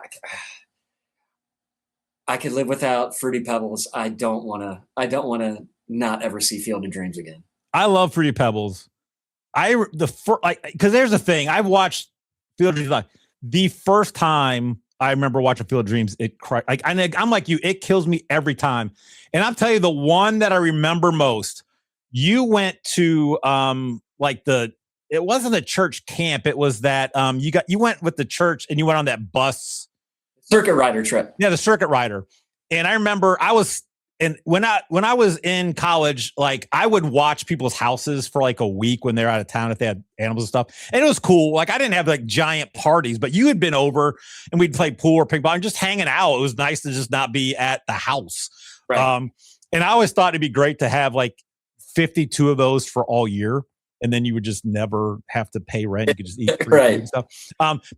I could live without Fruity Pebbles. I don't want to not ever see Field of Dreams again. I love Fruity Pebbles. Because there's the thing. I've watched Field of Dreams the first time I remember watching Field of Dreams. It cried. I'm like you. It kills me every time. And I'll tell you the one that I remember most. You went to it wasn't a church camp. It was that you went with the church and you went on that bus. Circuit rider trip. Yeah, the circuit rider. And I remember when I was in college, I would watch people's houses for a week when they're out of town if they had animals and stuff. And it was cool. I didn't have giant parties, but you had been over and we'd play pool or ping pong and just hanging out. It was nice to just not be at the house. Right. And I always thought it'd be great to have 52 of those for all year. And then you would just never have to pay rent. You could just eat free right. food and stuff.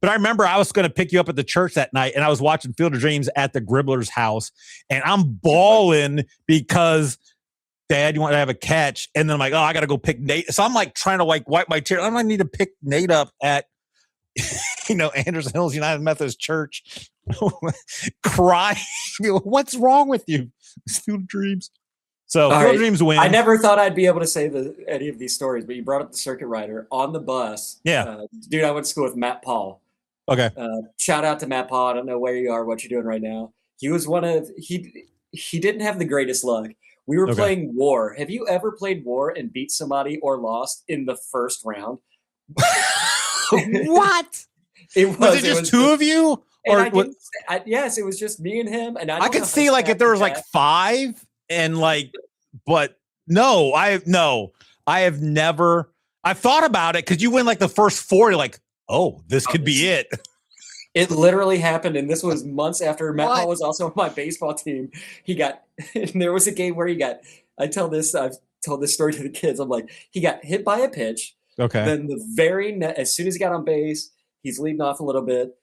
But I remember I was going to pick you up at the church that night, and I was watching Field of Dreams at the Gribbler's house, and I'm bawling because Dad, you want to have a catch, and then I'm like, oh, I got to go pick Nate. So I'm trying to wipe my tears. I don't need to pick Nate up at Anderson Hills United Methodist Church, crying. What's wrong with you? It's Field of Dreams. So Field of Dreams win. I never thought I'd be able to say any of these stories, but you brought up the circuit rider on the bus. Yeah. Dude, I went to school with Matt Paul. Okay. Shout out to Matt Paul. I don't know where you are, what you're doing right now. He was he didn't have the greatest luck. We were playing War. Have you ever played War and beat somebody or lost in the first round? What? Was it just two of you? Or yes, it was just me and him. And I could see if there was 5 and but no, I have never. I've thought about it because you win the first 4. You're like, oh, this could be it. It literally happened, and this was months after Matt Paul was also on my baseball team. And there was a game where I've told this story to the kids. I'm like, he got hit by a pitch. Okay. Then as soon as he got on base, he's leading off a little bit.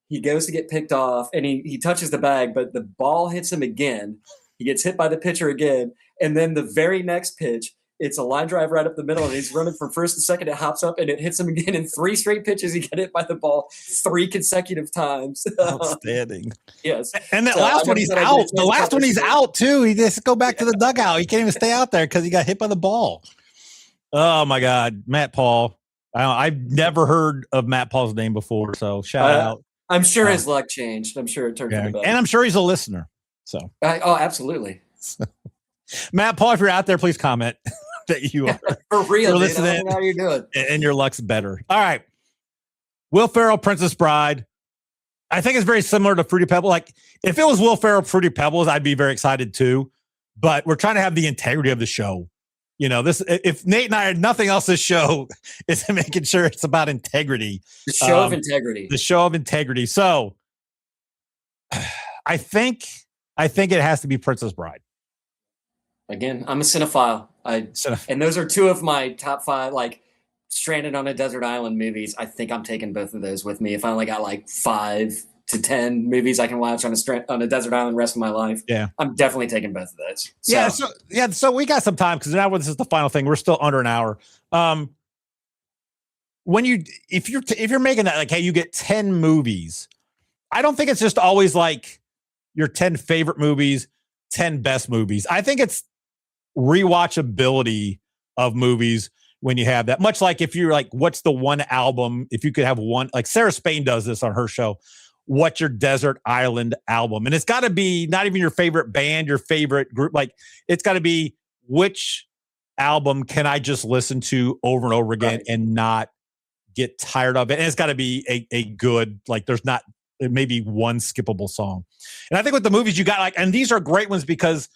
He goes to get picked off, and he touches the bag, but the ball hits him again. He gets hit by the pitcher again, and then the very next pitch, it's a line drive right up the middle, and he's running from first to second. It hops up, and it hits him again. In 3 straight pitches, he got hit by the ball 3 consecutive times. Outstanding. Yes. And that last one, he's out. The last one, he's out, too. He just go back to the dugout. He can't even stay out there because he got hit by the ball. Oh, my God. Matt Paul. I've never heard of Matt Paul's name before, so shout out. I'm sure his luck changed. I'm sure it turned for the better. And I'm sure he's a listener. So. Absolutely. Matt Paul, if you're out there, please comment that you are for real. Listening. How you doing? And your luck's better. All right. Will Ferrell, Princess Bride. I think it's very similar to Fruity Pebbles. Like if it was Will Ferrell Fruity Pebbles, I'd be very excited too. But we're trying to have the integrity of the show. You know, this if Nate and I had nothing else, this show is making sure it's about integrity. The show of integrity. The show of integrity. So I think it has to be Princess Bride. Again, I'm a cinephile. And those are two of my top 5, like Stranded on a Desert Island movies. I think I'm taking both of those with me. If I only got like 5 to 10 movies I can watch on a desert island the rest of my life, I'm definitely taking both of those. So. So we got some time because now this is the final thing. We're still under an hour. If you're making that like, hey, you get 10 movies, I don't think it's just always like your 10 favorite movies, 10 best movies. I think it's rewatchability of movies when you have that. Much like if you're like, what's the one album? If you could have one, like Sarah Spain does this on her show. What's your desert island album? And it's got to be not even your favorite band, your favorite group. Like it's got to be which album can I just listen to over and over again and not get tired of it. And it's got to be a good, like there's not maybe one skippable song. And I think with the movies you got like, and these are great ones because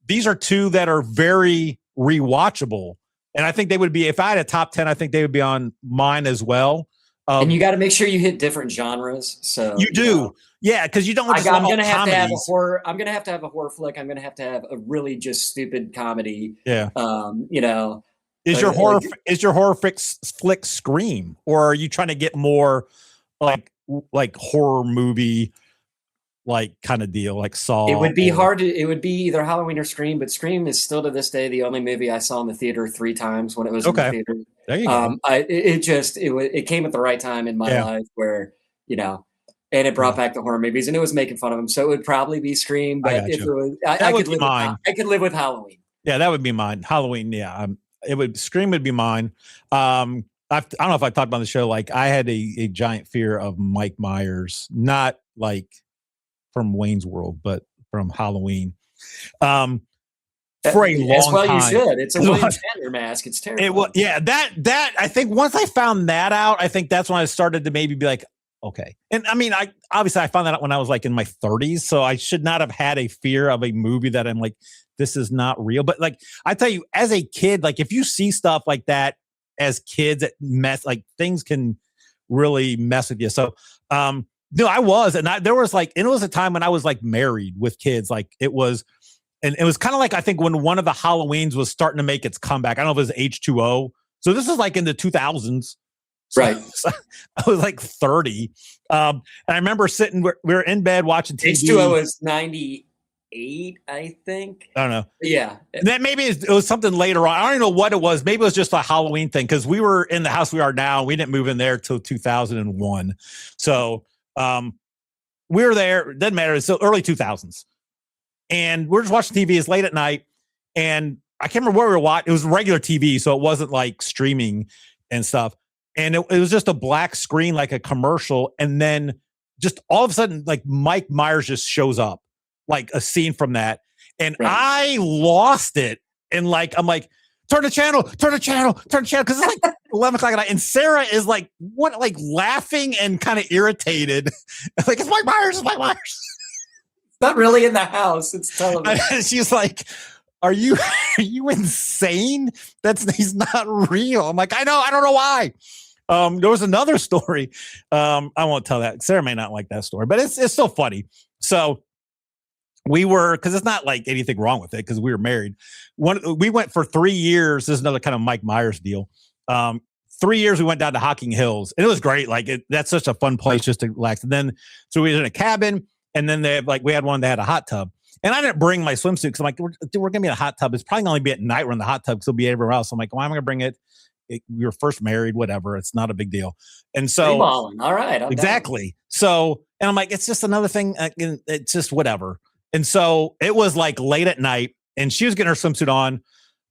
these are two that are very rewatchable. And I think they would be, if I had a top 10, I think they would be on mine as well. And you got to make sure you hit different genres. So you do. Yeah. Cause you don't want I'm going to have to have a horror. I'm going to have a horror flick. I'm going to have a really just stupid comedy. Yeah. You know, is your horror flick Scream, or are you trying to get more like horror movie, like kind of deal, like Saw? It would be hard it would be either Halloween or Scream, but Scream is still to this day the only movie I saw in the theater 3 times when it was in the theater. There you go. It came at the right time in my life where, you know, and it brought back the horror movies and it was making fun of them. So it would probably be Scream, but if it was, I could live with Halloween. Yeah, that would be mine. Halloween. Yeah. Scream would be mine. I don't know if I talked about the show. Like I had a giant fear of Mike Myers, not like from Wayne's World, but from Halloween. For a long time. You should. It's a William Shatner mask. It's terrible. That I think once I found that out, I think that's when I started to maybe be like, okay. And I mean, I found that out when I was like in my 30s, so I should not have had a fear of a movie that I'm like, this is not real. But like I tell you, as a kid, like if you see stuff like that as kids, it things can really mess with you. So no, I was, and there was like, it was a time when I was like married with kids, like it was. And it was kind of like, I think when one of the Halloweens was starting to make its comeback, I don't know if it was H2O. So this is like in the 2000s. Right. So I was like 30. And I remember we were in bed watching TV. H2O was 98, I think. I don't know. Yeah. That maybe it was something later on. I don't even know what it was. Maybe it was just a Halloween thing because we were in the house we are now. We didn't move in there till 2001. So we were there. It doesn't matter. It's still early 2000s. And we're just watching TV. It's late at night. And I can't remember where we were watching. It was regular TV. So it wasn't like streaming and stuff. And it was just a black screen, like a commercial. And then just all of a sudden, like Mike Myers just shows up, like a scene from that. And I lost it. And like, I'm like, turn the channel. Cause it's like 11 o'clock at night. And Sarah is like, what, like laughing and kind of irritated. Like, it's Mike Myers. Not really in the house. It's television. And she's like, are you insane? He's not real. I'm like, I know. I don't know why. There was another story. I won't tell that. Sarah may not like that story, but it's still funny. So because it's not like anything wrong with it because we were married. We went for 3 years. This is another kind of Mike Myers deal. 3 years we went down to Hocking Hills and it was great. Like that's such a fun place just to relax. And then, so we was in a cabin. And then we had one that had a hot tub. And I didn't bring my swimsuit because I'm like, we're going to be in a hot tub. It's probably going to be at night we're in the hot tub because it'll be everywhere else. So I'm like, why am I going to bring it? We were first married, whatever. It's not a big deal. And so, all right. Exactly. So, and I'm like, it's just another thing. It's just whatever. And so it was like late at night and she was getting her swimsuit on.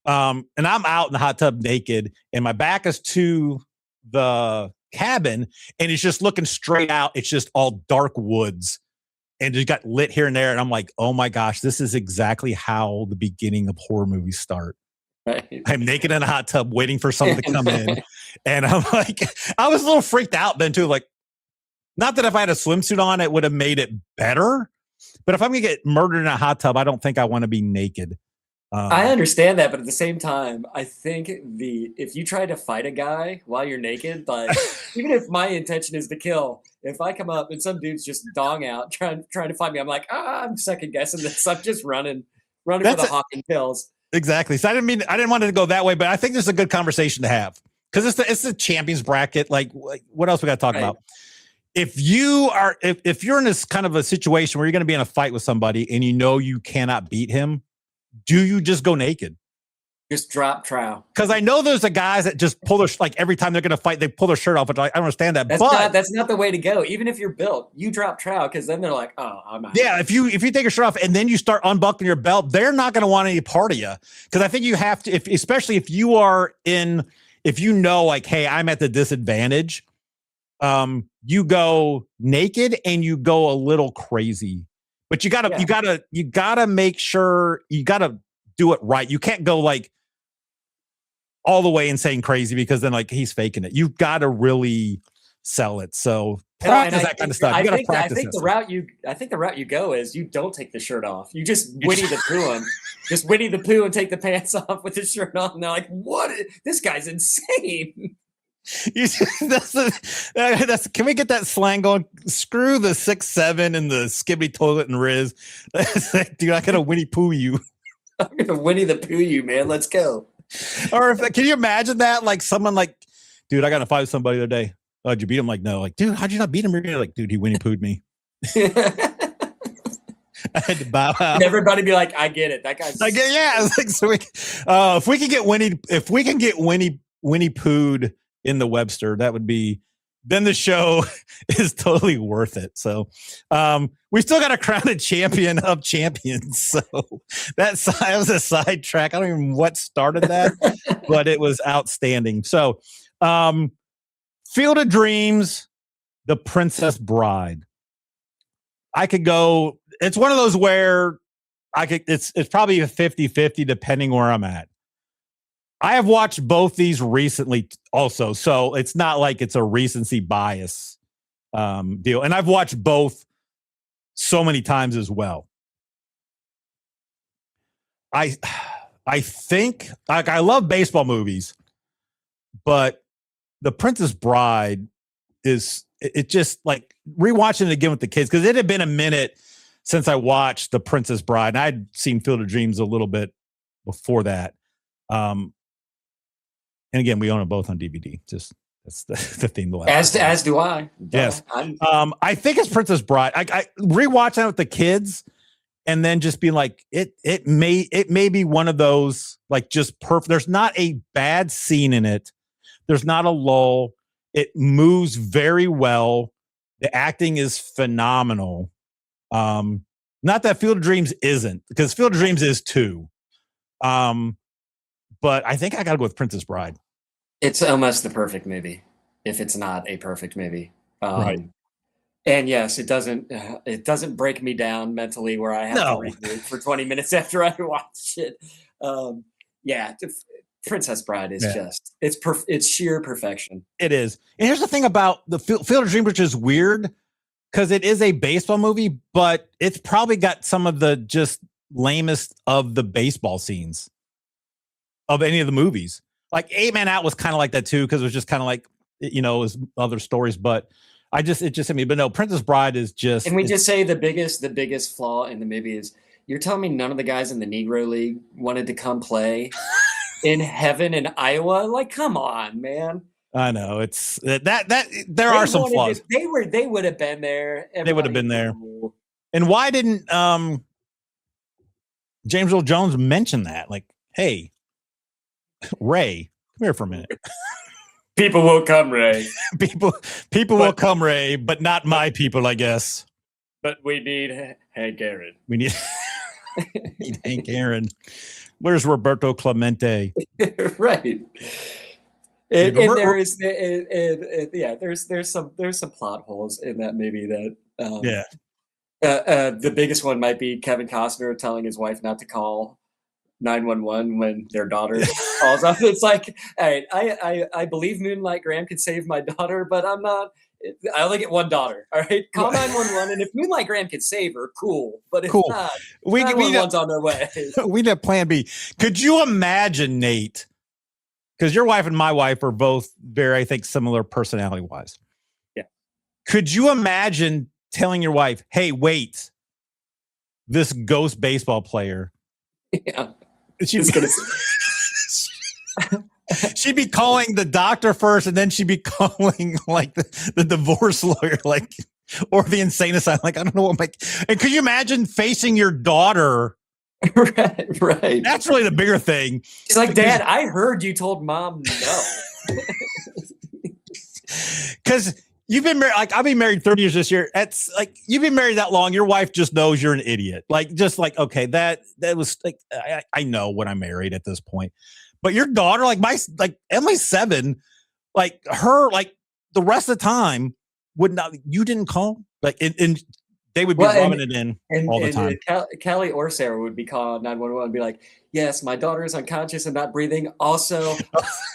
And I'm out in the hot tub naked and my back is to the cabin and it's just looking straight out. It's just all dark woods. And it got lit here and there. And I'm like, oh my gosh, this is exactly how the beginning of horror movies start. Right. I'm naked in a hot tub waiting for someone to come in. And I'm like, I was a little freaked out then too. Like, Not that if I had a swimsuit on, it would have made it better. But if I'm going to get murdered in a hot tub, I don't think I want to be naked. I understand that, but at the same time, I think if you try to fight a guy while you're naked, like even if my intention is to kill, if I come up and some dude's just dong out trying to fight me, I'm like, I'm second guessing this. I'm just running for the Hawking Hills. Exactly. So I didn't want it to go that way, but I think this is a good conversation to have because it's the champions bracket. Like what else we got to talk about? If you're in this kind of a situation where you're going to be in a fight with somebody and you know you cannot beat him, do you just go naked? Just drop trow. Because I know there's the guys that just pull their, like every time they're going to fight, they pull their shirt off. But I don't understand that. That's not the way to go. Even if you're built, you drop trow because then they're like, oh, I'm out. Yeah, if you take your shirt off and then you start unbuckling your belt, they're not going to want any part of you. Because I think you have to, especially if you know, like, hey, I'm at the disadvantage. You go naked and you go a little crazy. But you gotta make sure you gotta do it right. You can't go like all the way insane crazy because then like he's faking it. You've got to really sell it. So practice that kind of stuff. You gotta practice. I think the route you go is you don't take the shirt off. You just Winnie the Pooh him. Just Winnie the Pooh and take the pants off with the shirt on. And they're like, what? This guy's insane. Can we get that slang going? Screw the 6'7" and the skibbity toilet and Riz. Dude, I gotta Winnie Pooh you. I'm gonna Winnie the Pooh you, man. Let's go. Or can you imagine that? Like someone like, dude, I got in a fight with somebody the other day. Oh, did you beat him? Like, no. Like, dude, how'd you not beat him? You're like, dude, he Winnie Pooh'd me. I had to bow out. And everybody be like, I get it. That guy's yeah. It's like, so if we can get Winnie Pooh'd in the Webster, that would be, then the show is totally worth it. So we still got to crown a champion of champions. So that was a sidetrack. I don't even know what started that, but it was outstanding. So Field of Dreams, The Princess Bride. I could go, it's one of those where it's probably a 50-50 depending where I'm at. I have watched both these recently also, so it's not like it's a recency bias deal. And I've watched both so many times as well. I think, like, I love baseball movies, but The Princess Bride it just like rewatching it again with the kids, because it had been a minute since I watched The Princess Bride, and I'd seen Field of Dreams a little bit before that. And again, we own them both on DVD. Just that's the theme. As do I. Yes. I think it's Princess Bride. I rewatching it with the kids, and then just being like, it may be one of those like just perfect. There's not a bad scene in it. There's not a lull. It moves very well. The acting is phenomenal. Not that Field of Dreams isn't, because Field of Dreams is too. But I think I got to go with Princess Bride. It's almost the perfect movie, if it's not a perfect movie. Right. And yes, it doesn't break me down mentally where I have to reboot for 20 minutes after I watch it. Princess Bride is just it's sheer perfection. It is. And here's the thing about the Field of Dreams, which is weird because it is a baseball movie, but it's probably got some of the just lamest of the baseball scenes of any of the movies. Like 8 Man Out was kind of like that too, because it was just kind of like, it was other stories, but it just hit me. But no, Princess Bride is just. And we just say the biggest flaw in the movie is you're telling me none of the guys in the Negro League wanted to come play in heaven in Iowa? Like, come on, man. I know it's that there are some flaws. They would have been there. They would have been there. And why didn't James Earl Jones mention that? Like, hey, Ray, come here for a minute. People will come, Ray. people will come, Ray, but not my people, I guess. But we need Hank Aaron. We need Hank Aaron. Where's Roberto Clemente? Right. And there is, there's some plot holes in that movie that, the biggest one might be Kevin Costner telling his wife not to call 911 when their daughter calls up. It's like, all right, I believe Moonlight Graham can save my daughter, but I'm not, I only get one daughter. All right, call 911, and if Moonlight Graham can save her, cool. But if not, we 911's on their way. We need a plan B. Could you imagine, Nate? Because your wife and my wife are both very, I think, similar personality-wise. Yeah. Could you imagine telling your wife, "Hey, wait, this ghost baseball player"? Yeah. She's gonna. She'd be calling the doctor first, and then she'd be calling like the divorce lawyer, like, or the insane asylum. Like, I don't know what my. And could you imagine facing your daughter? Right. That's really the bigger thing. She's like, Dad, I heard you told Mom no. Because you've been married, like, I've been married 30 years this year. It's like, you've been married that long. Your wife just knows you're an idiot. Like, just like, okay, that was like, I know when I'm married at this point. But your daughter, like Emily's 7, like her, like the rest of the time would not, you didn't call, like, and they would be rubbing it in all the time. Callie or Sarah would be calling 911 and be like, yes, my daughter is unconscious and not breathing. Also,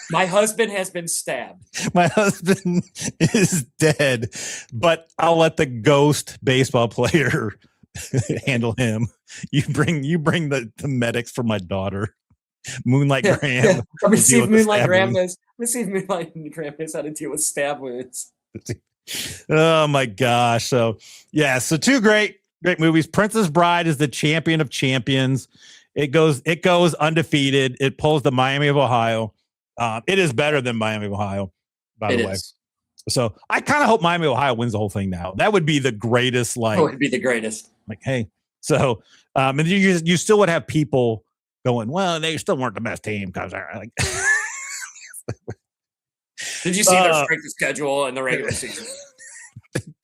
my husband has been stabbed. My husband is dead, but I'll let the ghost baseball player handle him. You bring the medics for my daughter. Moonlight Graham. Yeah. Let me see if Moonlight Graham knows how to deal with stab wounds. Oh my gosh. So yeah, so 2 great movies. Princess Bride is the champion of champions. It goes undefeated. It pulls the Miami of Ohio. It is better than Miami of Ohio, by the way. So I kind of hope Miami of Ohio wins the whole thing now. That would be the greatest. Like, it would be the greatest. Like, hey, so and you still would have people going, well, they still weren't the best team because they're like. Did you see their strength of schedule in the regular season?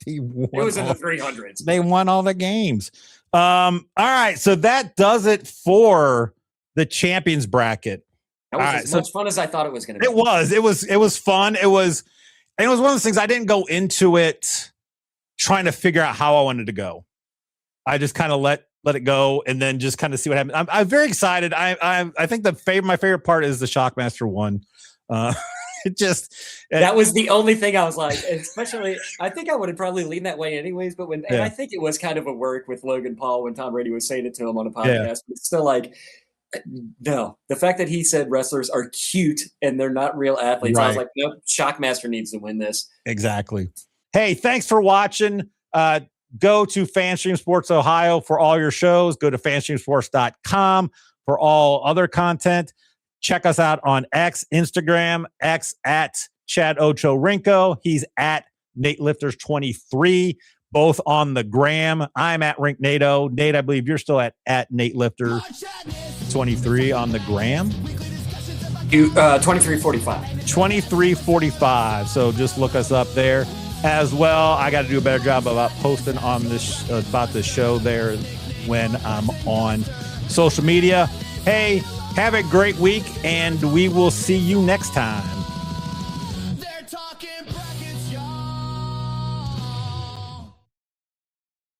It was in the 300s. They won all the games. All right, so that does it for the champions bracket. That was as much fun as I thought it was going to be. It was fun. It was one of those things I didn't go into it trying to figure out how I wanted to go. I just kind of let it go and then just kind of see what happens. I'm very excited. I think my favorite part is the Shockmaster one. That was the only thing I was like, especially I think I would have probably leaned that way anyways, but and I think it was kind of a work with Logan Paul when Tom Brady was saying it to him on a podcast, but it's still like, no, the fact that he said wrestlers are cute and they're not real athletes. Right. I was like, nope, Shockmaster needs to win this. Exactly. Hey, thanks for watching. Go to FanStream Sports Ohio for all your shows. Go to fanstreamsports.com for all other content. Check us out on X, Instagram, X at Chad Ochorinco. He's at NateLifters23, both on the gram. I'm at Rink NateDogg. Nate, I believe you're still at NateLifter23 on the gram. 2345. 2345. So just look us up there as well. I got to do a better job about posting on this about the show there when I'm on social media. Hey, have a great week, and we will see you next time. They're talking